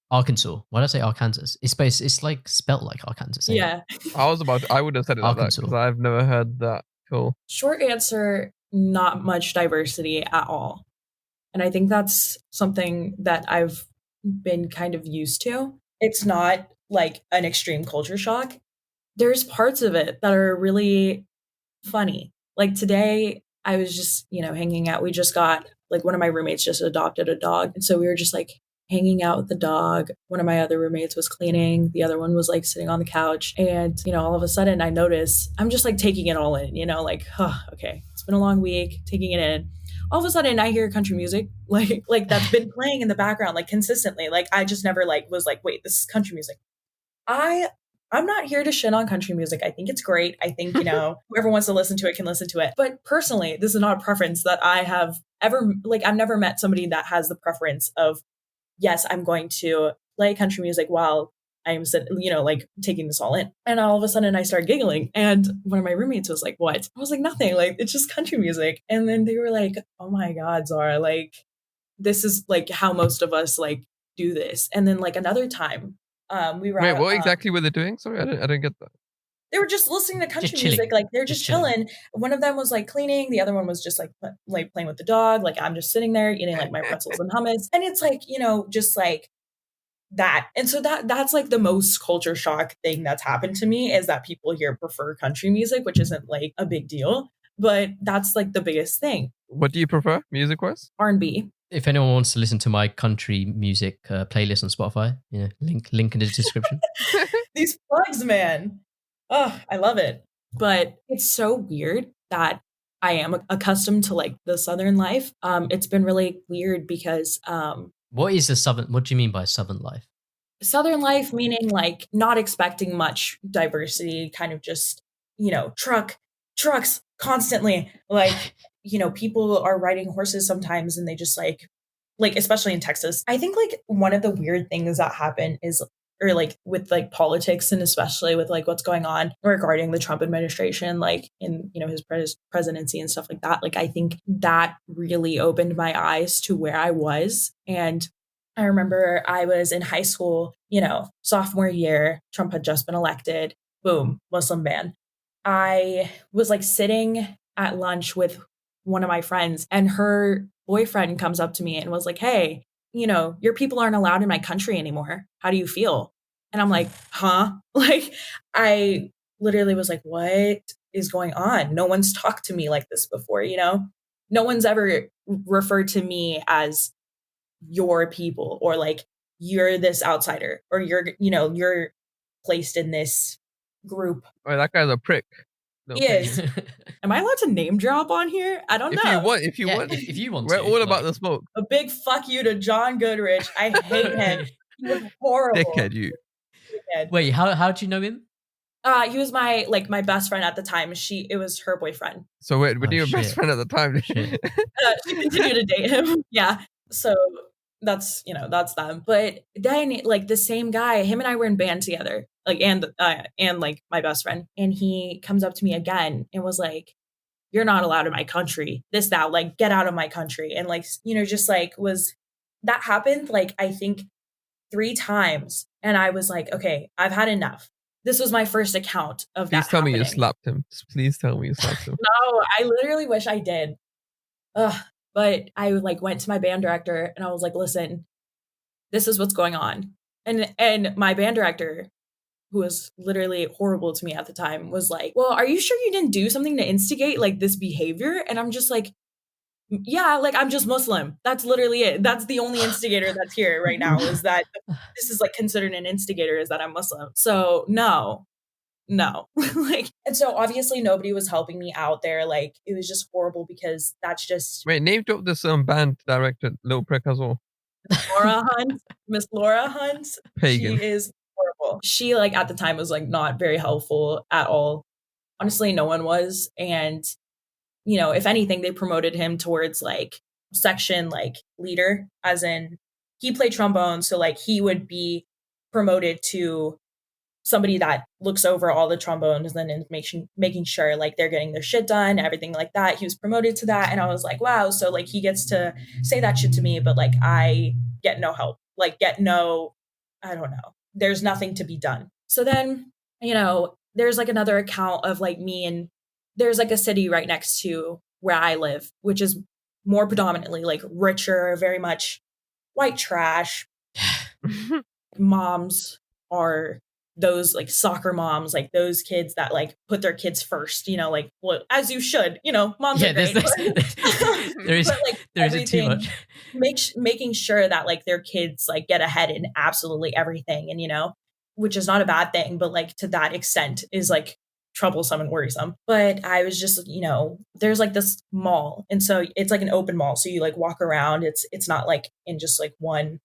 Arkansas. Why did I say Arkansas? It's like spelt like Arkansas. Yeah. I would have said it like that because I've never heard that. Cool. Short answer, not much diversity at all. And I think that's something that I've been kind of used to. It's not like an extreme culture shock. There's parts of it that are really funny. Like today, I was just, hanging out. We just got, like, one of my roommates just adopted a dog. And so we were just like hanging out with the dog. One of my other roommates was cleaning. The other one was like sitting on the couch. And, all of a sudden I notice I'm just like taking it all in, like, okay, it's been a long week, taking it in. All of a sudden I hear country music, like that's been playing in the background, like consistently. Like I just never like was like, wait, this is country music. I'm not here to shit on country music. I think it's great. I think, whoever wants to listen to it can listen to it. But personally, this is not a preference that I have ever, like, I've never met somebody that has the preference of, yes, I'm going to play country music while I'm, like taking this all in. And all of a sudden I started giggling. And one of my roommates was like, what? I was like, nothing. Like, it's just country music. And then they were like, oh my God, Zara, like, this is like how most of us like do this. And then like another time, we were Wait, what exactly were they doing? Sorry, I didn't get that. They were just listening to country music. Like they're just chilling. One of them was like cleaning. The other one was just like playing with the dog. Like I'm just sitting there eating like my pretzels and hummus. And it's like, just like that. And so that's like the most culture shock thing that's happened to me is that people here prefer country music, which isn't like a big deal. But that's like the biggest thing. What do you prefer music-wise? R&B. If anyone wants to listen to my country music playlist on Spotify, link in the description. These plugs, man. Oh, I love it. But it's so weird that I am accustomed to like the Southern life. It's been really weird because what do you mean by Southern life? Southern life meaning like not expecting much diversity, kind of just, trucks constantly. Like, people are riding horses sometimes and they just like especially in Texas. I think like one of the weird things that happen is, or like with like politics and especially with like what's going on regarding the Trump administration, like in, his presidency and stuff like that. Like, I think that really opened my eyes to where I was. And I remember I was in high school, sophomore year, Trump had just been elected, boom, Muslim ban. I was like sitting at lunch with one of my friends and her boyfriend comes up to me and was like, hey, your people aren't allowed in my country anymore. How do you feel? And I'm like, huh? Like, I literally was like, what is going on? No one's talked to me like this before, No one's ever referred to me as your people or like, you're this outsider or you're placed in this group. Oh, that guy's a prick. No, he is. Am I allowed to name drop on here? I don't know. If you want, we're to, all about the smoke. A big fuck you to John Goodrich. I hate him. He was horrible. Dickhead, you. Dickhead. Wait, how do you know him? He was my best friend at the time. It was her boyfriend. So wait, were you your best friend at the time? She continued to date him. Yeah. So that's them. But then like the same guy, him and I were in band together. Like, and like my best friend. And he comes up to me again and was like, you're not allowed in my country, this, that, like, get out of my country. And like, just like that happened, like, I think 3 times. And I was like, okay, I've had enough. This was my first account of that. Please tell me you slapped him. Please tell me you slapped him. No, I literally wish I did. But I like went to my band director and I was like, listen, this is what's going on. And my band director, who was literally horrible to me at the time, was like, well, are you sure you didn't do something to instigate like this behavior? And I'm just like, yeah, like I'm just Muslim. That's literally it. That's the only instigator that's here right now is that this is like considered an instigator is that I'm Muslim. So no. Like, and so obviously nobody was helping me out there. Like it was just horrible because that's just. Wait, name drop this band director, Lil Prick as well. Miss Laura Hunt. Pagan. She is horrible. She like at the time was like not very helpful at all. Honestly, no one was. And, if anything, they promoted him towards like section like leader, as in he played trombone. So like he would be promoted to somebody that looks over all the trombones and then making sure like they're getting their shit done, everything like that. He was promoted to that. And I was like, wow. So like he gets to say that shit to me, but like I get no help, like I don't know. There's nothing to be done. So then, there's like another account of like me, and there's like a city right next to where I live, which is more predominantly like richer, very much white trash. Moms are those like soccer moms, like those kids that like put their kids first, like, well, as you should, moms are great. There isn't too much. Making sure that like their kids like get ahead in absolutely everything, and which is not a bad thing, but like to that extent is like troublesome and worrisome. But I was just, there's like this mall, and so it's like an open mall, so you like walk around. It's not like in just like one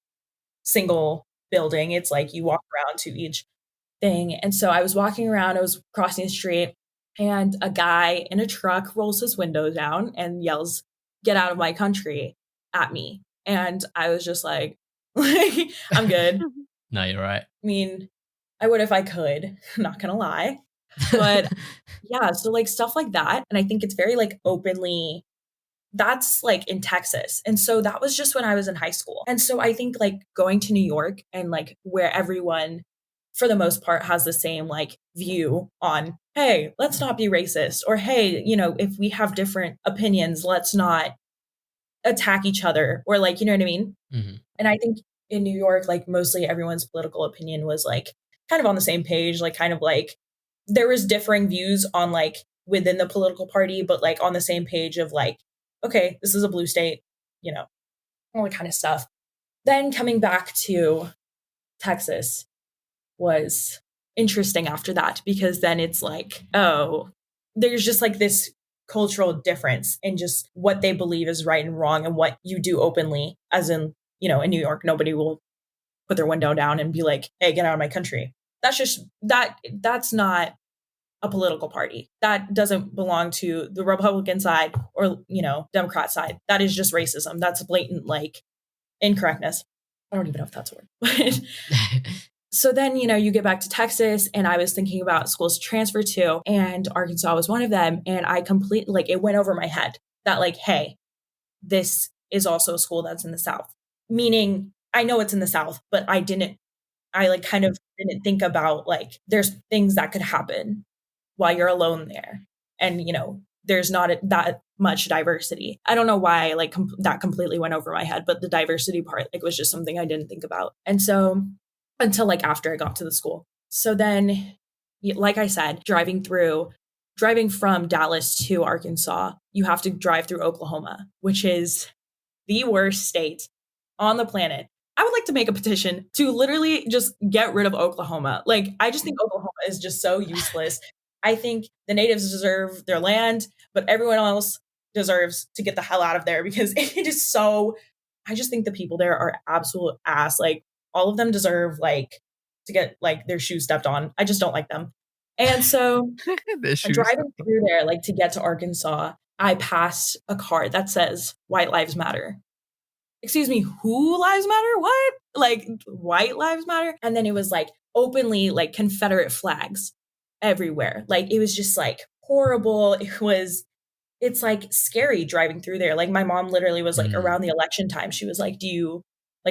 single building. It's like you walk around to each thing. And so I was walking around, I was crossing the street, and a guy in a truck rolls his window down and yells, "Get out of my country," at me. And I was just like, I'm good. No, you're right. I mean, I would if I could, not gonna lie. But yeah, so like stuff like that. And I think it's very like openly, that's like in Texas. And so that was just when I was in high school. And so I think like going to New York and like where everyone for the most part has the same like view on, hey, let's not be racist, or hey, if we have different opinions, let's not attack each other, or like, you know what I mean? Mm-hmm. And I think in New York, like mostly everyone's political opinion was like kind of on the same page, like kind of like there was differing views on like within the political party, but like on the same page of like, okay, this is a blue state, all that kind of stuff. Then coming back to Texas was interesting after that, because then it's like, oh, there's just like this cultural difference in just what they believe is right and wrong and what you do openly, as in, in New York, nobody will put their window down and be like, hey, get out of my country. That's just that's not a political party. That doesn't belong to the Republican side or, Democrat side. That is just racism. That's blatant like incorrectness. I don't even know if that's a word. So then, you get back to Texas, and I was thinking about schools to transfer to, and Arkansas was one of them. And I completely, like, it went over my head that like, hey, this is also a school that's in the South. Meaning I know it's in the South, but I like kind of didn't think about like, there's things that could happen while you're alone there. And, there's not that much diversity. I don't know why like that completely went over my head, but the diversity part like was just something I didn't think about. And so until like after I got to the school. So then, like I said, driving from Dallas to Arkansas, you have to drive through Oklahoma, which is the worst state on the planet. I would like to make a petition to literally just get rid of Oklahoma. Like, I just think Oklahoma is just so useless. I think the natives deserve their land, but everyone else deserves to get the hell out of there, because it is so, I just think the people there are absolute ass. Like, all of them deserve like to get like their shoes stepped on. I just don't like them. And so driving through there, like to get to Arkansas, I passed a card that says White Lives Matter. Excuse me, who lives matter? What? Like white lives matter? And then it was like openly like Confederate flags everywhere. Like it was just like horrible. It's like scary driving through there. Like my mom literally was like around the election time, she was like,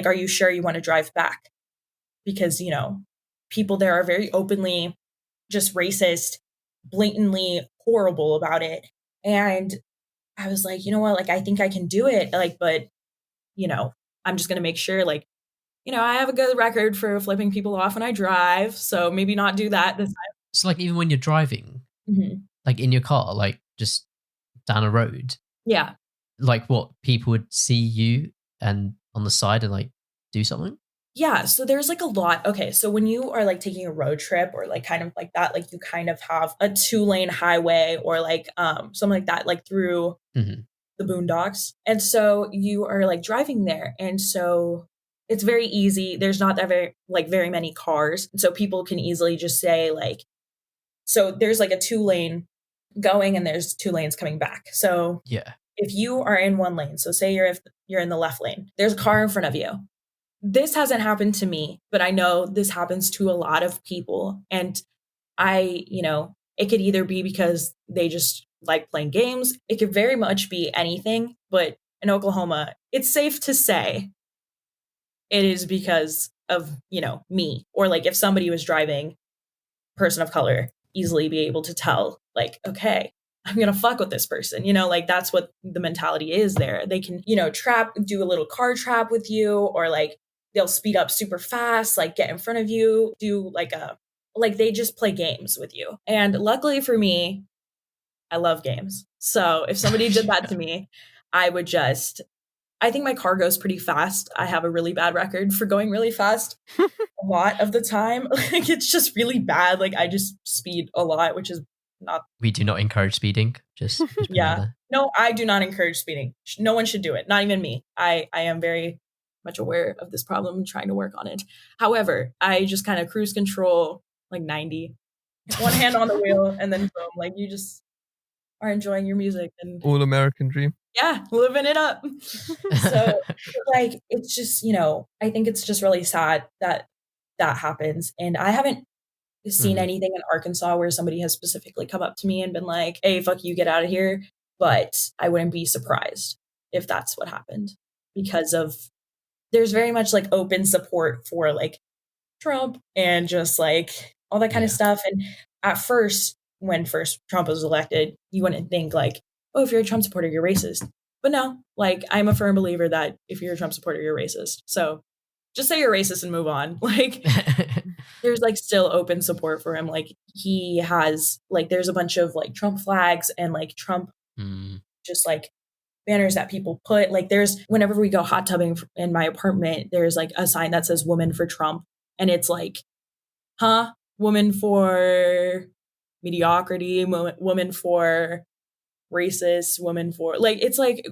are you sure you want to drive back? Because, people there are very openly just racist, blatantly horrible about it. And I was like, you know what? Like, I think I can do it. Like, but, I'm just going to make sure, like, I have a good record for flipping people off when I drive. So maybe not do that this time. So like even when you're driving, Mm-hmm. like in your car, like just down a road. Yeah. Like what, people would see you and on the side and like do something? Yeah. So there's like a lot. Okay. So when you are like taking a road trip or like kind of like that, like you kind of have a 2-lane highway or like something like that, like through the boondocks. And so you are like driving there. And so it's very easy. There's not that very many cars. And so people can easily just say like, so there's like a 2-lane going and there's 2 lanes coming back. So yeah, if you are in 1 lane, so say you're in the left lane, there's a car in front of you. This hasn't happened to me, but I know this happens to a lot of people. And it could either be because they just like playing games. It could very much be anything. But in Oklahoma, it's safe to say it is because of, me. Or like if somebody was driving, person of color, easily be able to tell like, okay, I'm going to fuck with this person. Like that's what the mentality is there. They can, do a little car trap with you, or like they'll speed up super fast, like get in front of you, do like a like they just play games with you. And luckily for me, I love games. So if somebody did that to me, I would I think my car goes pretty fast. I have a really bad record for going really fast a lot of the time. Like it's just really bad. Like I just speed a lot, which is not. We do not encourage speeding. Just yeah. No, I do not encourage speeding. No one should do it. Not even me. I am very much aware of this problem and trying to work on it. However, I just kind of cruise control like 90, one hand on the wheel, and then boom, like you just are enjoying your music and all American dream. Yeah, living it up. So like it's just, I think it's just really sad that that happens. And I haven't seen anything in Arkansas where somebody has specifically come up to me and been like, hey, fuck you, get out of here. But I wouldn't be surprised if that's what happened because there's very much like open support for like Trump and just like all that kind of stuff. And at first, when Trump was elected, you wouldn't think like, oh, if you're a Trump supporter, you're racist. But no, like I'm a firm believer that if you're a Trump supporter, you're racist. So just say you're racist and move on. Like there's like still open support for him. Like he has like there's a bunch of like Trump flags and like Trump just like banners that people put. Like there's whenever we go hot tubbing in my apartment, there's like a sign that says "Woman for Trump," and it's like, woman for mediocrity, woman for racist, woman for like it's like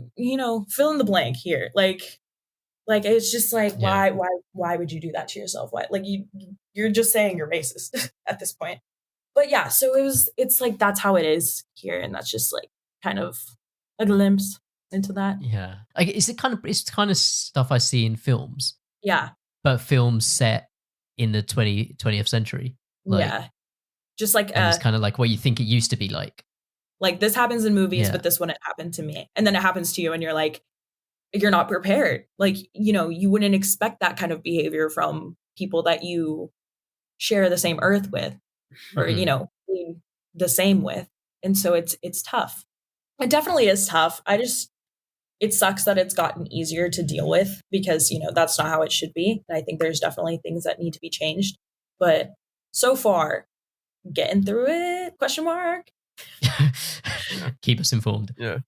fill in the blank here. Like it's just like why would you do that to yourself? Why like you're just saying you're racist at this point. But yeah, so it's like that's how it is here, and that's just like kind of a glimpse into that. Yeah, like it's kind of stuff I see in films. Yeah, but films set in the 20th century. Like, yeah, just like it's kind of like what you think it used to be like. Like this happens in movies, but this wouldn't happen to me, and then it happens to you, and you're like, you're not prepared. Like you wouldn't expect that kind of behavior from people that you share the same earth with, or the same with, and so it's tough. It definitely is tough. It sucks that it's gotten easier to deal with because, that's not how it should be. And I think there's definitely things that need to be changed. But so far, getting through it, ? Keep us informed. Yeah.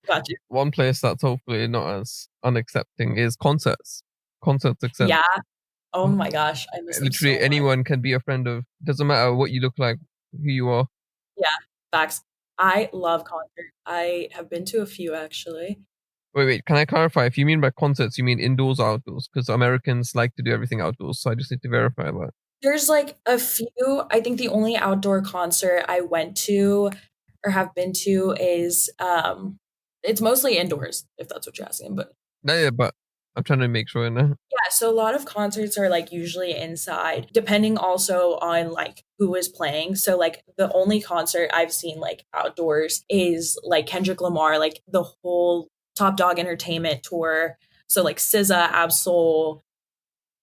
Gotcha. One place that's hopefully not as unaccepting is concerts. Concerts accept. Yeah. Oh my gosh. I miss literally so anyone can be a friend of. Doesn't matter what you look like, who you are. Yeah. Facts. I love concerts. I have been to a few actually. Wait. Can I clarify? If you mean by concerts, you mean indoors or outdoors? Because Americans like to do everything outdoors. So I just need to verify that. There's like a few. I think the only outdoor concert I went to or have been to is it's mostly indoors, if that's what you're asking. But yeah, but I'm trying to make sure. Yeah, so a lot of concerts are like usually inside, depending also on like who is playing. So like the only concert I've seen like outdoors is like Kendrick Lamar, like the whole Top Dog Entertainment tour. So like SZA, Absol,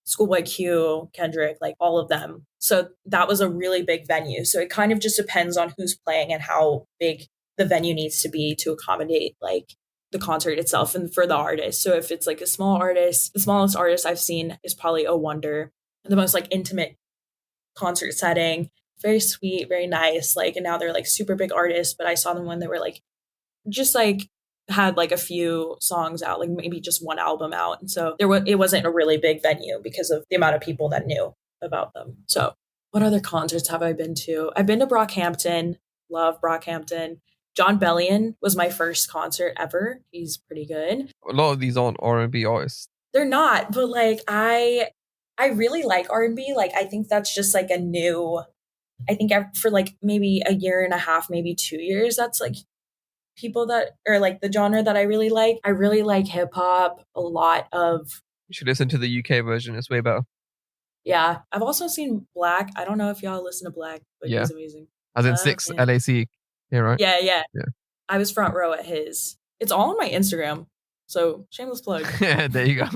Schoolboy Q, Kendrick, like all of them. So that was a really big venue. So it kind of just depends on who's playing and how big the venue needs to be to accommodate like the concert itself and for the artist. So if it's like a small artist, the smallest artist I've seen is probably A Wonder, the most like intimate concert setting, very sweet, very nice. Like, and now they're like super big artists, but I saw them when they were like, just like had like a few songs out, like maybe just one album out. And so it wasn't a really big venue because of the amount of people that knew about them. So what other concerts have I been to? I've been to Brockhampton, love Brockhampton. John Bellion was my first concert ever. He's pretty good. A lot of these aren't R&B artists. They're not, but like I really like R&B. Like I think that's just like I think for like maybe a year and a half, maybe 2 years, that's like people that are like the genre that I really like. I really like hip hop, a lot of. You should listen to the UK version. It's way better. Yeah. I've also seen Black. I don't know if y'all listen to Black, but he's amazing. As in 6 yeah. LAC. Yeah, right? Yeah. I was front row at his. It's all on my Instagram. So shameless plug. Yeah, there you go.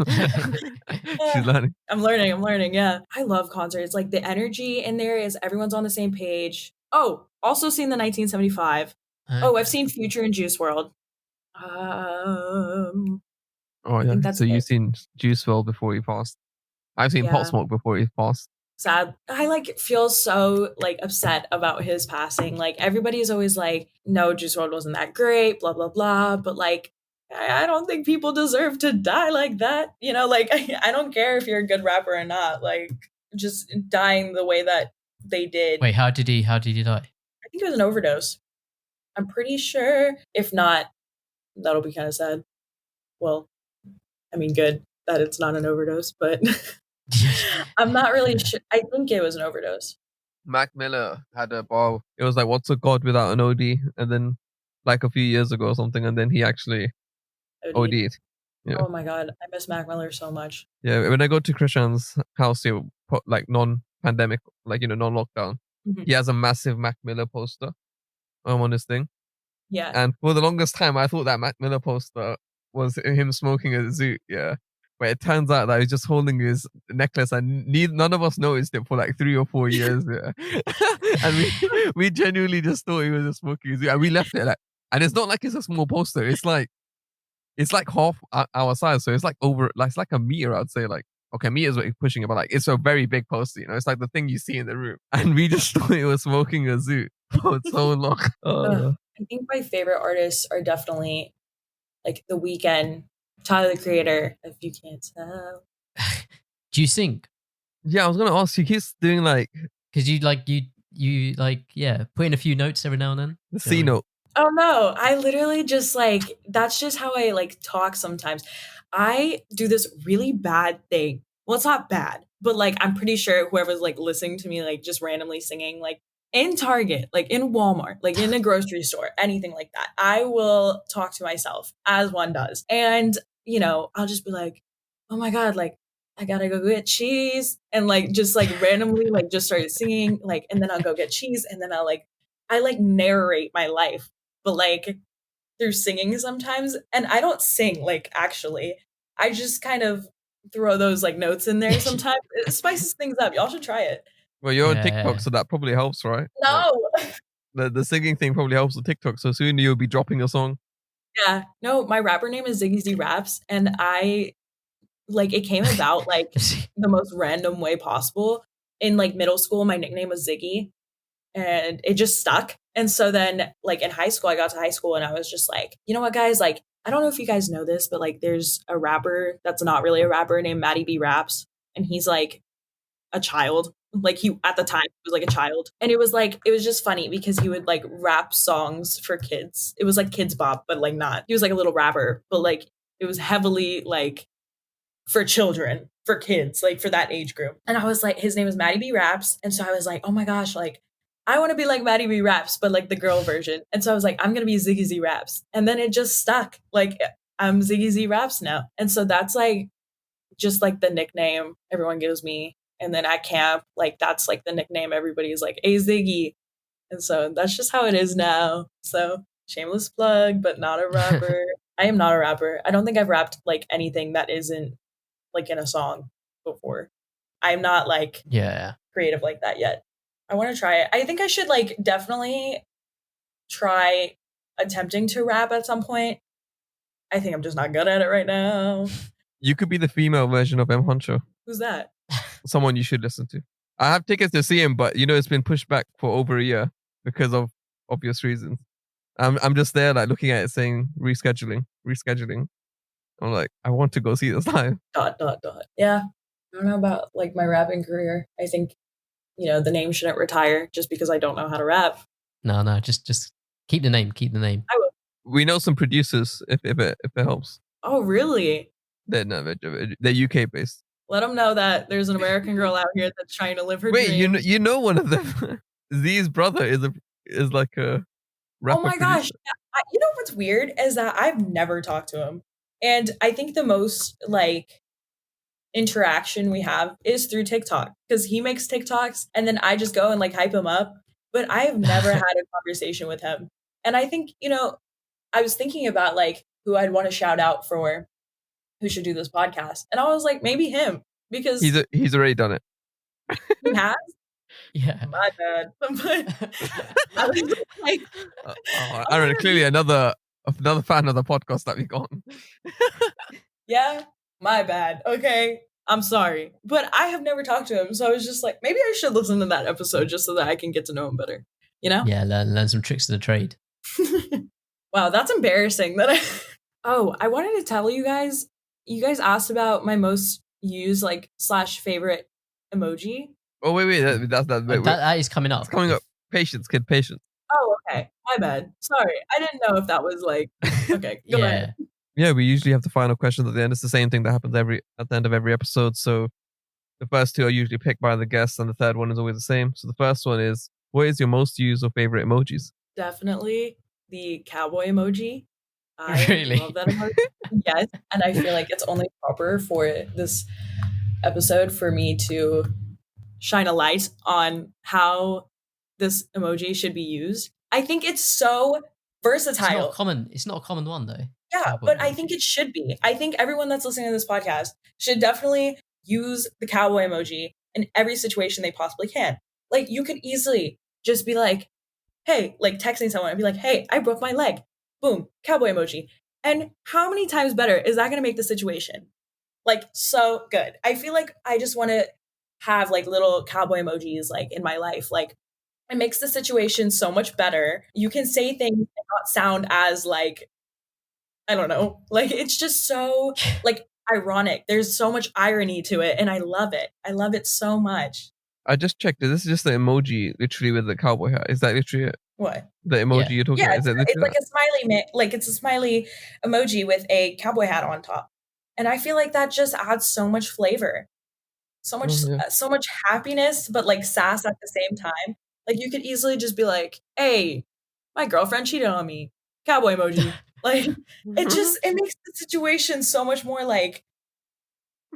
She's learning. I'm learning. Yeah. I love concerts. Like the energy in there is everyone's on the same page. Oh, also seen the 1975. I've seen Future and Juice WRLD. Yeah. So you've seen Juice WRLD before he passed. I've seen Pop Smoke before he passed. Sad. I like feel so like upset about his passing. Like everybody's always like, no, Juice WRLD wasn't that great, blah blah blah. But like, I don't think people deserve to die like that. You know, like I don't care if you're a good rapper or not. Like just dying the way that they did. Wait, how did he die? I think it was an overdose. I'm pretty sure. If not, that'll be kind of sad. Well, I mean, good that it's not an overdose, but I'm not really sure. I think it was an overdose. Mac Miller had a bar. It was like, "What's a god without an OD?" And then, like a few years ago or something, and then he actually OD'd. Yeah. Oh my god, I miss Mac Miller so much. Yeah, when I go to Krishan's house, he'll put like non-pandemic, like non-lockdown. Mm-hmm. He has a massive Mac Miller poster on his thing. Yeah. And for the longest time, I thought that Mac Miller poster was him smoking a zoot. Yeah. But it turns out that he's just holding his necklace, and none of us noticed it for like 3 or 4 years. Yeah. And we genuinely just thought he was just smoking a zoot. And we left it like, and it's not like it's a small poster. It's like half our size. So it's like it's like a meter, I'd say. Like, okay, meters what you're pushing it, but like it's a very big poster, It's like the thing you see in the room. And we just thought he was smoking a zoot for so long. I think my favorite artists are definitely like The Weeknd, Tyler, the Creator, if you can't tell. Do you sing? Yeah, I was gonna ask you. He's doing like, because you put in a few notes every now and then. The C note. Oh no, I literally just like, that's just how I like talk sometimes. I do this really bad thing. Well, it's not bad, but like I'm pretty sure whoever's like listening to me like just randomly singing like in Target, like in Walmart, like in a grocery store, anything like that, I will talk to myself as one does. And I'll just be like, oh my God, like I gotta go get cheese, and like just like randomly like just started singing, like, and then I'll go get cheese, and then I narrate my life, but like through singing sometimes. And I don't sing, like, actually. I just kind of throw those like notes in there sometimes. It spices things up. Y'all should try it. Well, you're on TikTok, so that probably helps, right? No. Like, the singing thing probably helps with TikTok. So soon you'll be dropping a song. Yeah. No, my rapper name is ZiggyZ Raps, and it came about like the most random way possible. In like middle school, my nickname was Ziggy, and it just stuck. And so then like in high school, I got to high school and I was just like, you know what, guys, like, I don't know if you guys know this, but like there's a rapper that's not really a rapper named Matty B Raps, and he's like a child. Like he, at the time, he was like a child. And it was just funny because he would like rap songs for kids. It was like Kids Bop, but like not. He was like a little rapper, but like it was heavily like for children, for kids, like for that age group. And I was like, his name is Matty B Raps. And so I was like, oh my gosh, like I want to be like Matty B Raps, but like the girl version. And so I was like, I'm going to be ZiggyZ Raps. And then it just stuck. Like I'm ZiggyZ Raps now. And so that's like just like the nickname everyone gives me. And then at camp, like that's like the nickname everybody's like, hey, Ziggy. And so that's just how it is now. So shameless plug, but not a rapper. I am not a rapper. I don't think I've rapped like anything that isn't like in a song before. I'm not like creative like that yet. I want to try it. I think I should like definitely try attempting to rap at some point. I think I'm just not good at it right now. You could be the female version of M. Honcho. Who's that? Someone you should listen to. I have tickets to see him, but it's been pushed back for over a year because of obvious reasons. I'm just there like looking at it saying rescheduling. I'm like, I want to go see this live. ... Yeah. I don't know about like my rapping career. I think, the name shouldn't retire just because I don't know how to rap. No, just keep the name. I will. We know some producers if it helps. Oh, really? They're UK based. Let them know that there's an American girl out here that's trying to live her dream. Wait, you know one of them. Z's brother is like a rapper. Oh my gosh. You know what's weird is that I've never talked to him. And I think the most like interaction we have is through TikTok, because he makes TikToks and then I just go and like hype him up. But I've never had a conversation with him. And I think, I was thinking about like who I'd want to shout out for who should do this podcast. And I was like, maybe him, because he's already done it. He has? Yeah. My bad. I was like, Aaron, clearly another fan of the podcast that we got. Yeah, my bad. Okay. I'm sorry, but I have never talked to him. So I was just like, maybe I should listen to that episode just so that I can get to know him better. You know? Yeah, learn some tricks of the trade. Wow, that's embarrassing. I wanted to tell you guys. You guys asked about my most used like / favorite emoji. Oh wait, that's that. Wait, that is coming up. It's coming up. Patience, kid, patience. Oh, okay. My bad. Sorry, I didn't know if that was like okay. Go ahead. Yeah, we usually have the final question at the end. It's the same thing that happens at the end of every episode. So the first two are usually picked by the guests, and the third one is always the same. So the first one is, what is your most used or favorite emojis? Definitely the cowboy emoji. I Really? love that emoji. Yes, and I feel like it's only proper for this episode for me to shine a light on how this emoji should be used. I think it's so versatile. It's not a common one though. Yeah, but I think it should be. I think everyone that's listening to this podcast should definitely use the cowboy emoji in every situation they possibly can. Like, you could easily just be like, hey, like texting someone and be like, hey, I broke my leg. Boom, cowboy emoji. And how many times better is that going to make the situation? Like, so good. I feel like I just want to have like little cowboy emojis like in my life. Like, it makes the situation so much better. You can say things and not sound as like, I don't know, like it's just so like ironic. There's so much irony to it, and I love it. I love it so much. I just checked. This is just the emoji, literally with the cowboy hat. Is that literally it? What? The emoji you're talking about? It's like a smiley, like it's a smiley emoji with a cowboy hat on top, and I feel like that just adds so much flavor, so much happiness, but like sass at the same time. Like you could easily just be like, "Hey, my girlfriend cheated on me," cowboy emoji. Like it makes the situation so much more like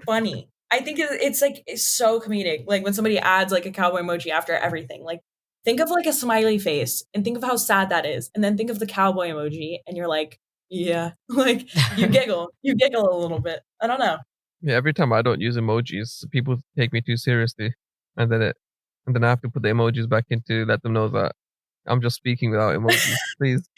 funny. I think it's so comedic. Like when somebody adds like a cowboy emoji after everything. Like think of like a smiley face and think of how sad that is, and then think of the cowboy emoji, and you're like, yeah, like you giggle a little bit. I don't know. Yeah, every time I don't use emojis, people take me too seriously, and then I have to put the emojis back in to let them know that I'm just speaking without emojis. Please.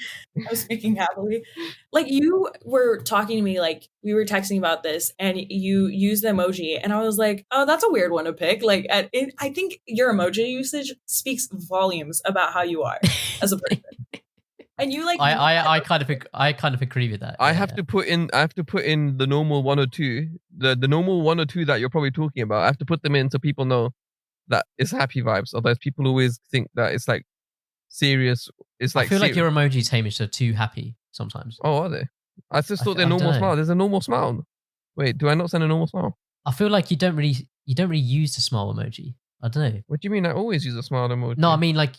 I'm speaking happily. Like you were talking to me, like we were texting about this, and you used the emoji, and I was like, "Oh, that's a weird one to pick." Like, I think your emoji usage speaks volumes about how you are as a person. And you like, I kind of agree with that. I have to put in the normal 102, the normal 102 that you're probably talking about. I have to put them in so people know that it's happy vibes. Otherwise, people always think that it's like serious. It's like I feel like your emojis, Hamish, are too happy sometimes. Oh, are they? I just thought they're normal smile. There's a normal smile. Wait, do I not send a normal smile? I feel like you don't really use the smile emoji. I don't know. What do you mean? I always use a smile emoji. No, I mean like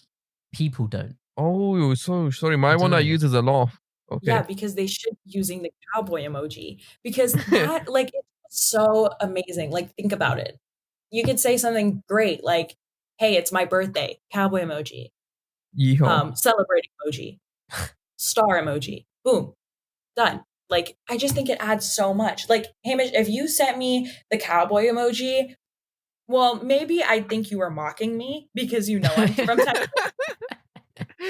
people don't. Oh, so sorry. My one I use is a laugh. Okay. Yeah, because they should be using the cowboy emoji because that like it's so amazing. Like think about it. You could say something great like, "Hey, it's my birthday." Cowboy emoji. Yeehaw. Celebrating emoji. Star emoji. Boom. Done. Like I just think it adds so much. Like Hamish, if you sent me the cowboy emoji, well, maybe I'd think you were mocking me because you know I'm from Texas.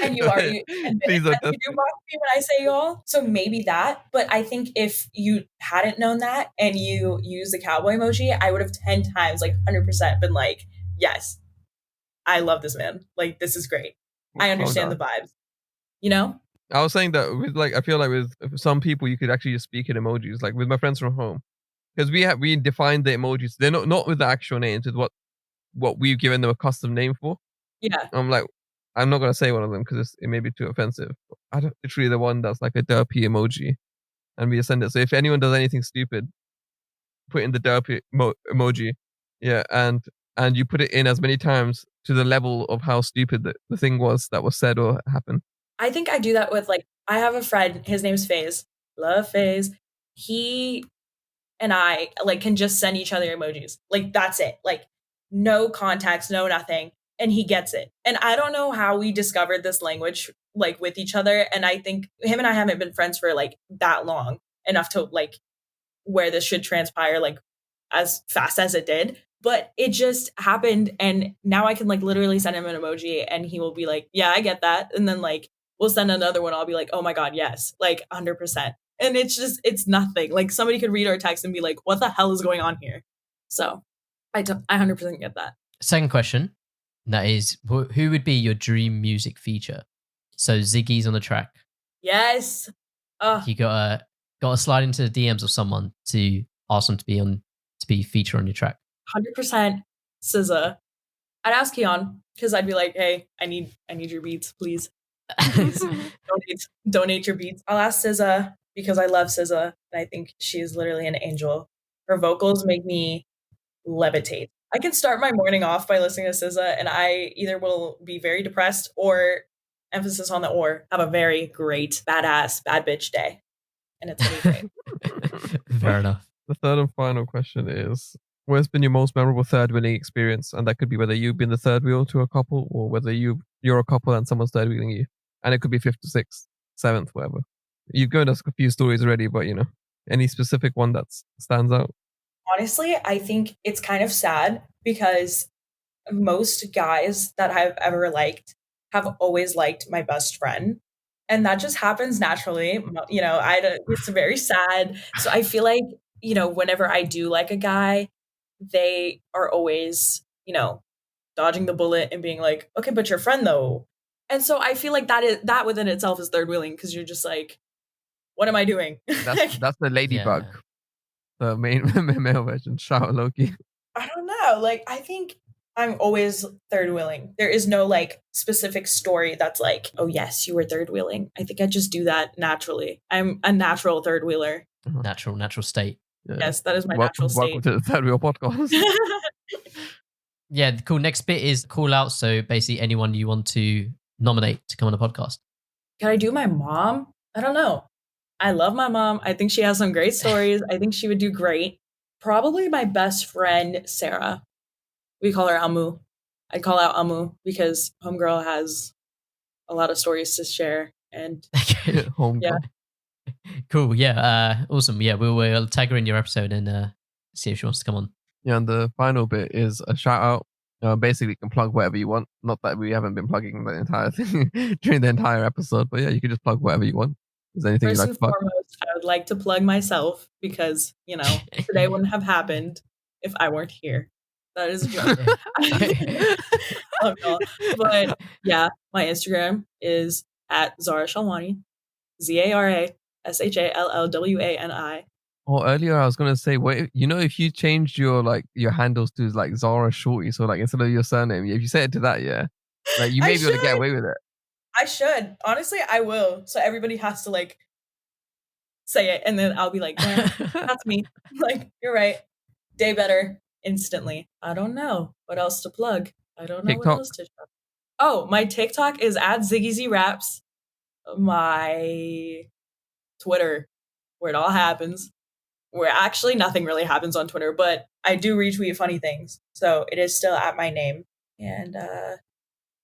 And you already admitted that you do mock me when I say y'all. So maybe that. But I think if you hadn't known that and you use the cowboy emoji, I would have 10 times, like 100% been like, yes, I love this man. Like, this is great. I understand the vibes. You know? I was saying that with like, I feel like with some people, you could actually just speak in emojis. Like with my friends from home. Because we defined the emojis. They're not with the actual names. It's what we've given them a custom name for. Yeah. I'm like, I'm not going to say one of them because it may be too offensive. I don't, literally the one that's like a derpy emoji. And we send it. So if anyone does anything stupid, put in the derpy emoji. Yeah. And you put it in as many times to the level of how stupid the thing was that was said or happened. I think I do that with like, I have a friend, his name's FaZe. Love FaZe. He and I like can just send each other emojis. Like that's it. Like no context, no nothing. And he gets it. And I don't know how we discovered this language like with each other. And I think him and I haven't been friends for like that long enough to like where this should transpire like as fast as it did. But it just happened. And now I can like literally send him an emoji and he will be like, yeah, I get that. And then like we'll send another one. I'll be like, oh my God, yes, like 100%. And it's nothing. Like somebody could read our text and be like, what the hell is going on here? So I 100% get that. Second question, that is, who would be your dream music feature? So Ziggy's on the track. Yes. You gotta slide into the DMs of someone to ask them to be featured on your track. 100% SZA. I'd ask Keon because I'd be like, hey, I need your beats, please. Please donate your beats. I'll ask SZA because I love SZA and I think she is literally an angel. Her vocals make me levitate. I can start my morning off by listening to SZA and I either will be very depressed or, emphasis on the or, have a very great, badass, bad bitch day. And it's really great. Fair enough. The third and final question is, what's been your most memorable third wheeling experience? And that could be whether you've been the third wheel to a couple or whether you're a couple and someone's third wheeling you. And it could be 5th to 6th, 7th, whatever. You've given us a few stories already, but any specific one that stands out? Honestly, I think it's kind of sad because most guys that I've ever liked have always liked my best friend. And that just happens naturally. It's very sad. So I feel like, whenever I do like a guy, they are always, dodging the bullet and being like, okay, but your friend though. And so I feel like that within itself is third wheeling because you're just like, what am I doing? That's the Ladybug, the main male version. Shout out LowKiy. I don't know. I think I'm always third wheeling. There is no specific story that's like, oh yes, you were third wheeling. I think I just do that naturally. I'm a natural third wheeler. Natural state. Yeah. Yes, that is my natural state. Welcome to the Third Wheel Podcast. Yeah, cool. Next bit is call out. So basically anyone you want to nominate to come on the podcast. Can I do my mom? I don't know. I love my mom. I think she has some great stories. I think she would do great. Probably my best friend, Sarah. We call her Amu. I call out Amu because homegirl has a lot of stories to share. And yeah. Cool. Yeah. Awesome. Yeah. We'll tag her in your episode and see if she wants to come on. Yeah. And the final bit is a shout out. Basically, you can plug whatever you want. Not that we haven't been plugging the entire thing during the entire episode, but yeah, you can just plug whatever you want. Is there anything First you'd like to plug? Foremost, I would like to plug myself because, today wouldn't have happened if I weren't here. That is a joke. But yeah, my Instagram is at Zara Shallwani, ZaraShallwani. Oh, earlier I was gonna say, wait, if you changed your handles to Zara Shorty, so instead of your surname, if you set it to that, you may be able to get away with it. I should. Honestly, I will. So everybody has to say it, and then I'll be like, yeah, that's me. You're right. Day better instantly. I don't know what else to plug. I don't know TikTok. What else to show. Oh, my TikTok is at ZiggyZ Raps. My Twitter, where it all happens. Where actually nothing really happens on Twitter, but I do retweet funny things. So it is still at my name. And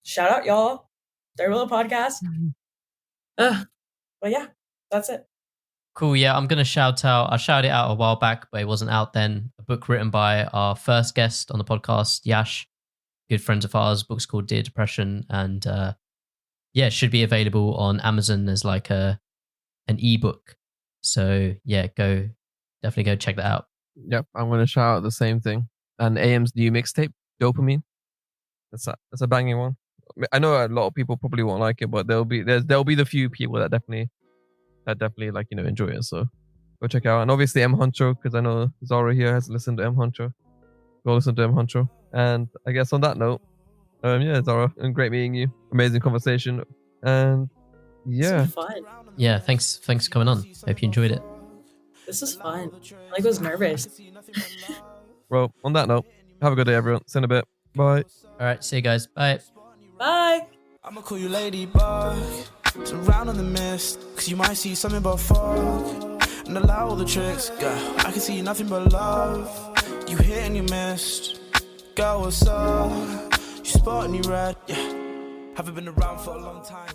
shout out y'all. Third Wheel Podcast. But yeah, that's it. Cool. Yeah, I'm going to shout out. I shouted it out a while back, but it wasn't out then. A book written by our first guest on the podcast, Yash. Good friends of ours. Book's called Dear Depression. And it should be available on Amazon as an ebook. So yeah, definitely go check that out. Yep, I'm going to shout out the same thing. And AM's new mixtape, Dopamine. That's a banging one. I know a lot of people probably won't like it, but there'll be the few people that definitely enjoy it. So go check it out. And obviously M Honcho, because I know Zara here has listened to M Honcho. Go listen to M Honcho. And I guess on that note, Zara, and great meeting you. Amazing conversation. And yeah, it's fun. Yeah, thanks for coming on. Hope you enjoyed it. This is fun. I was nervous. Well, on that note, have a good day, everyone. See you in a bit. Bye. All right, see you guys. Bye. Bye. I'ma call you Ladybug. Surround in the mist, cause you might see something but fog. And allow all the tricks, girl. I can see nothing but love. You hit and you missed. Girl, what's up? You spot and you red, yeah. Haven't been around for a long time.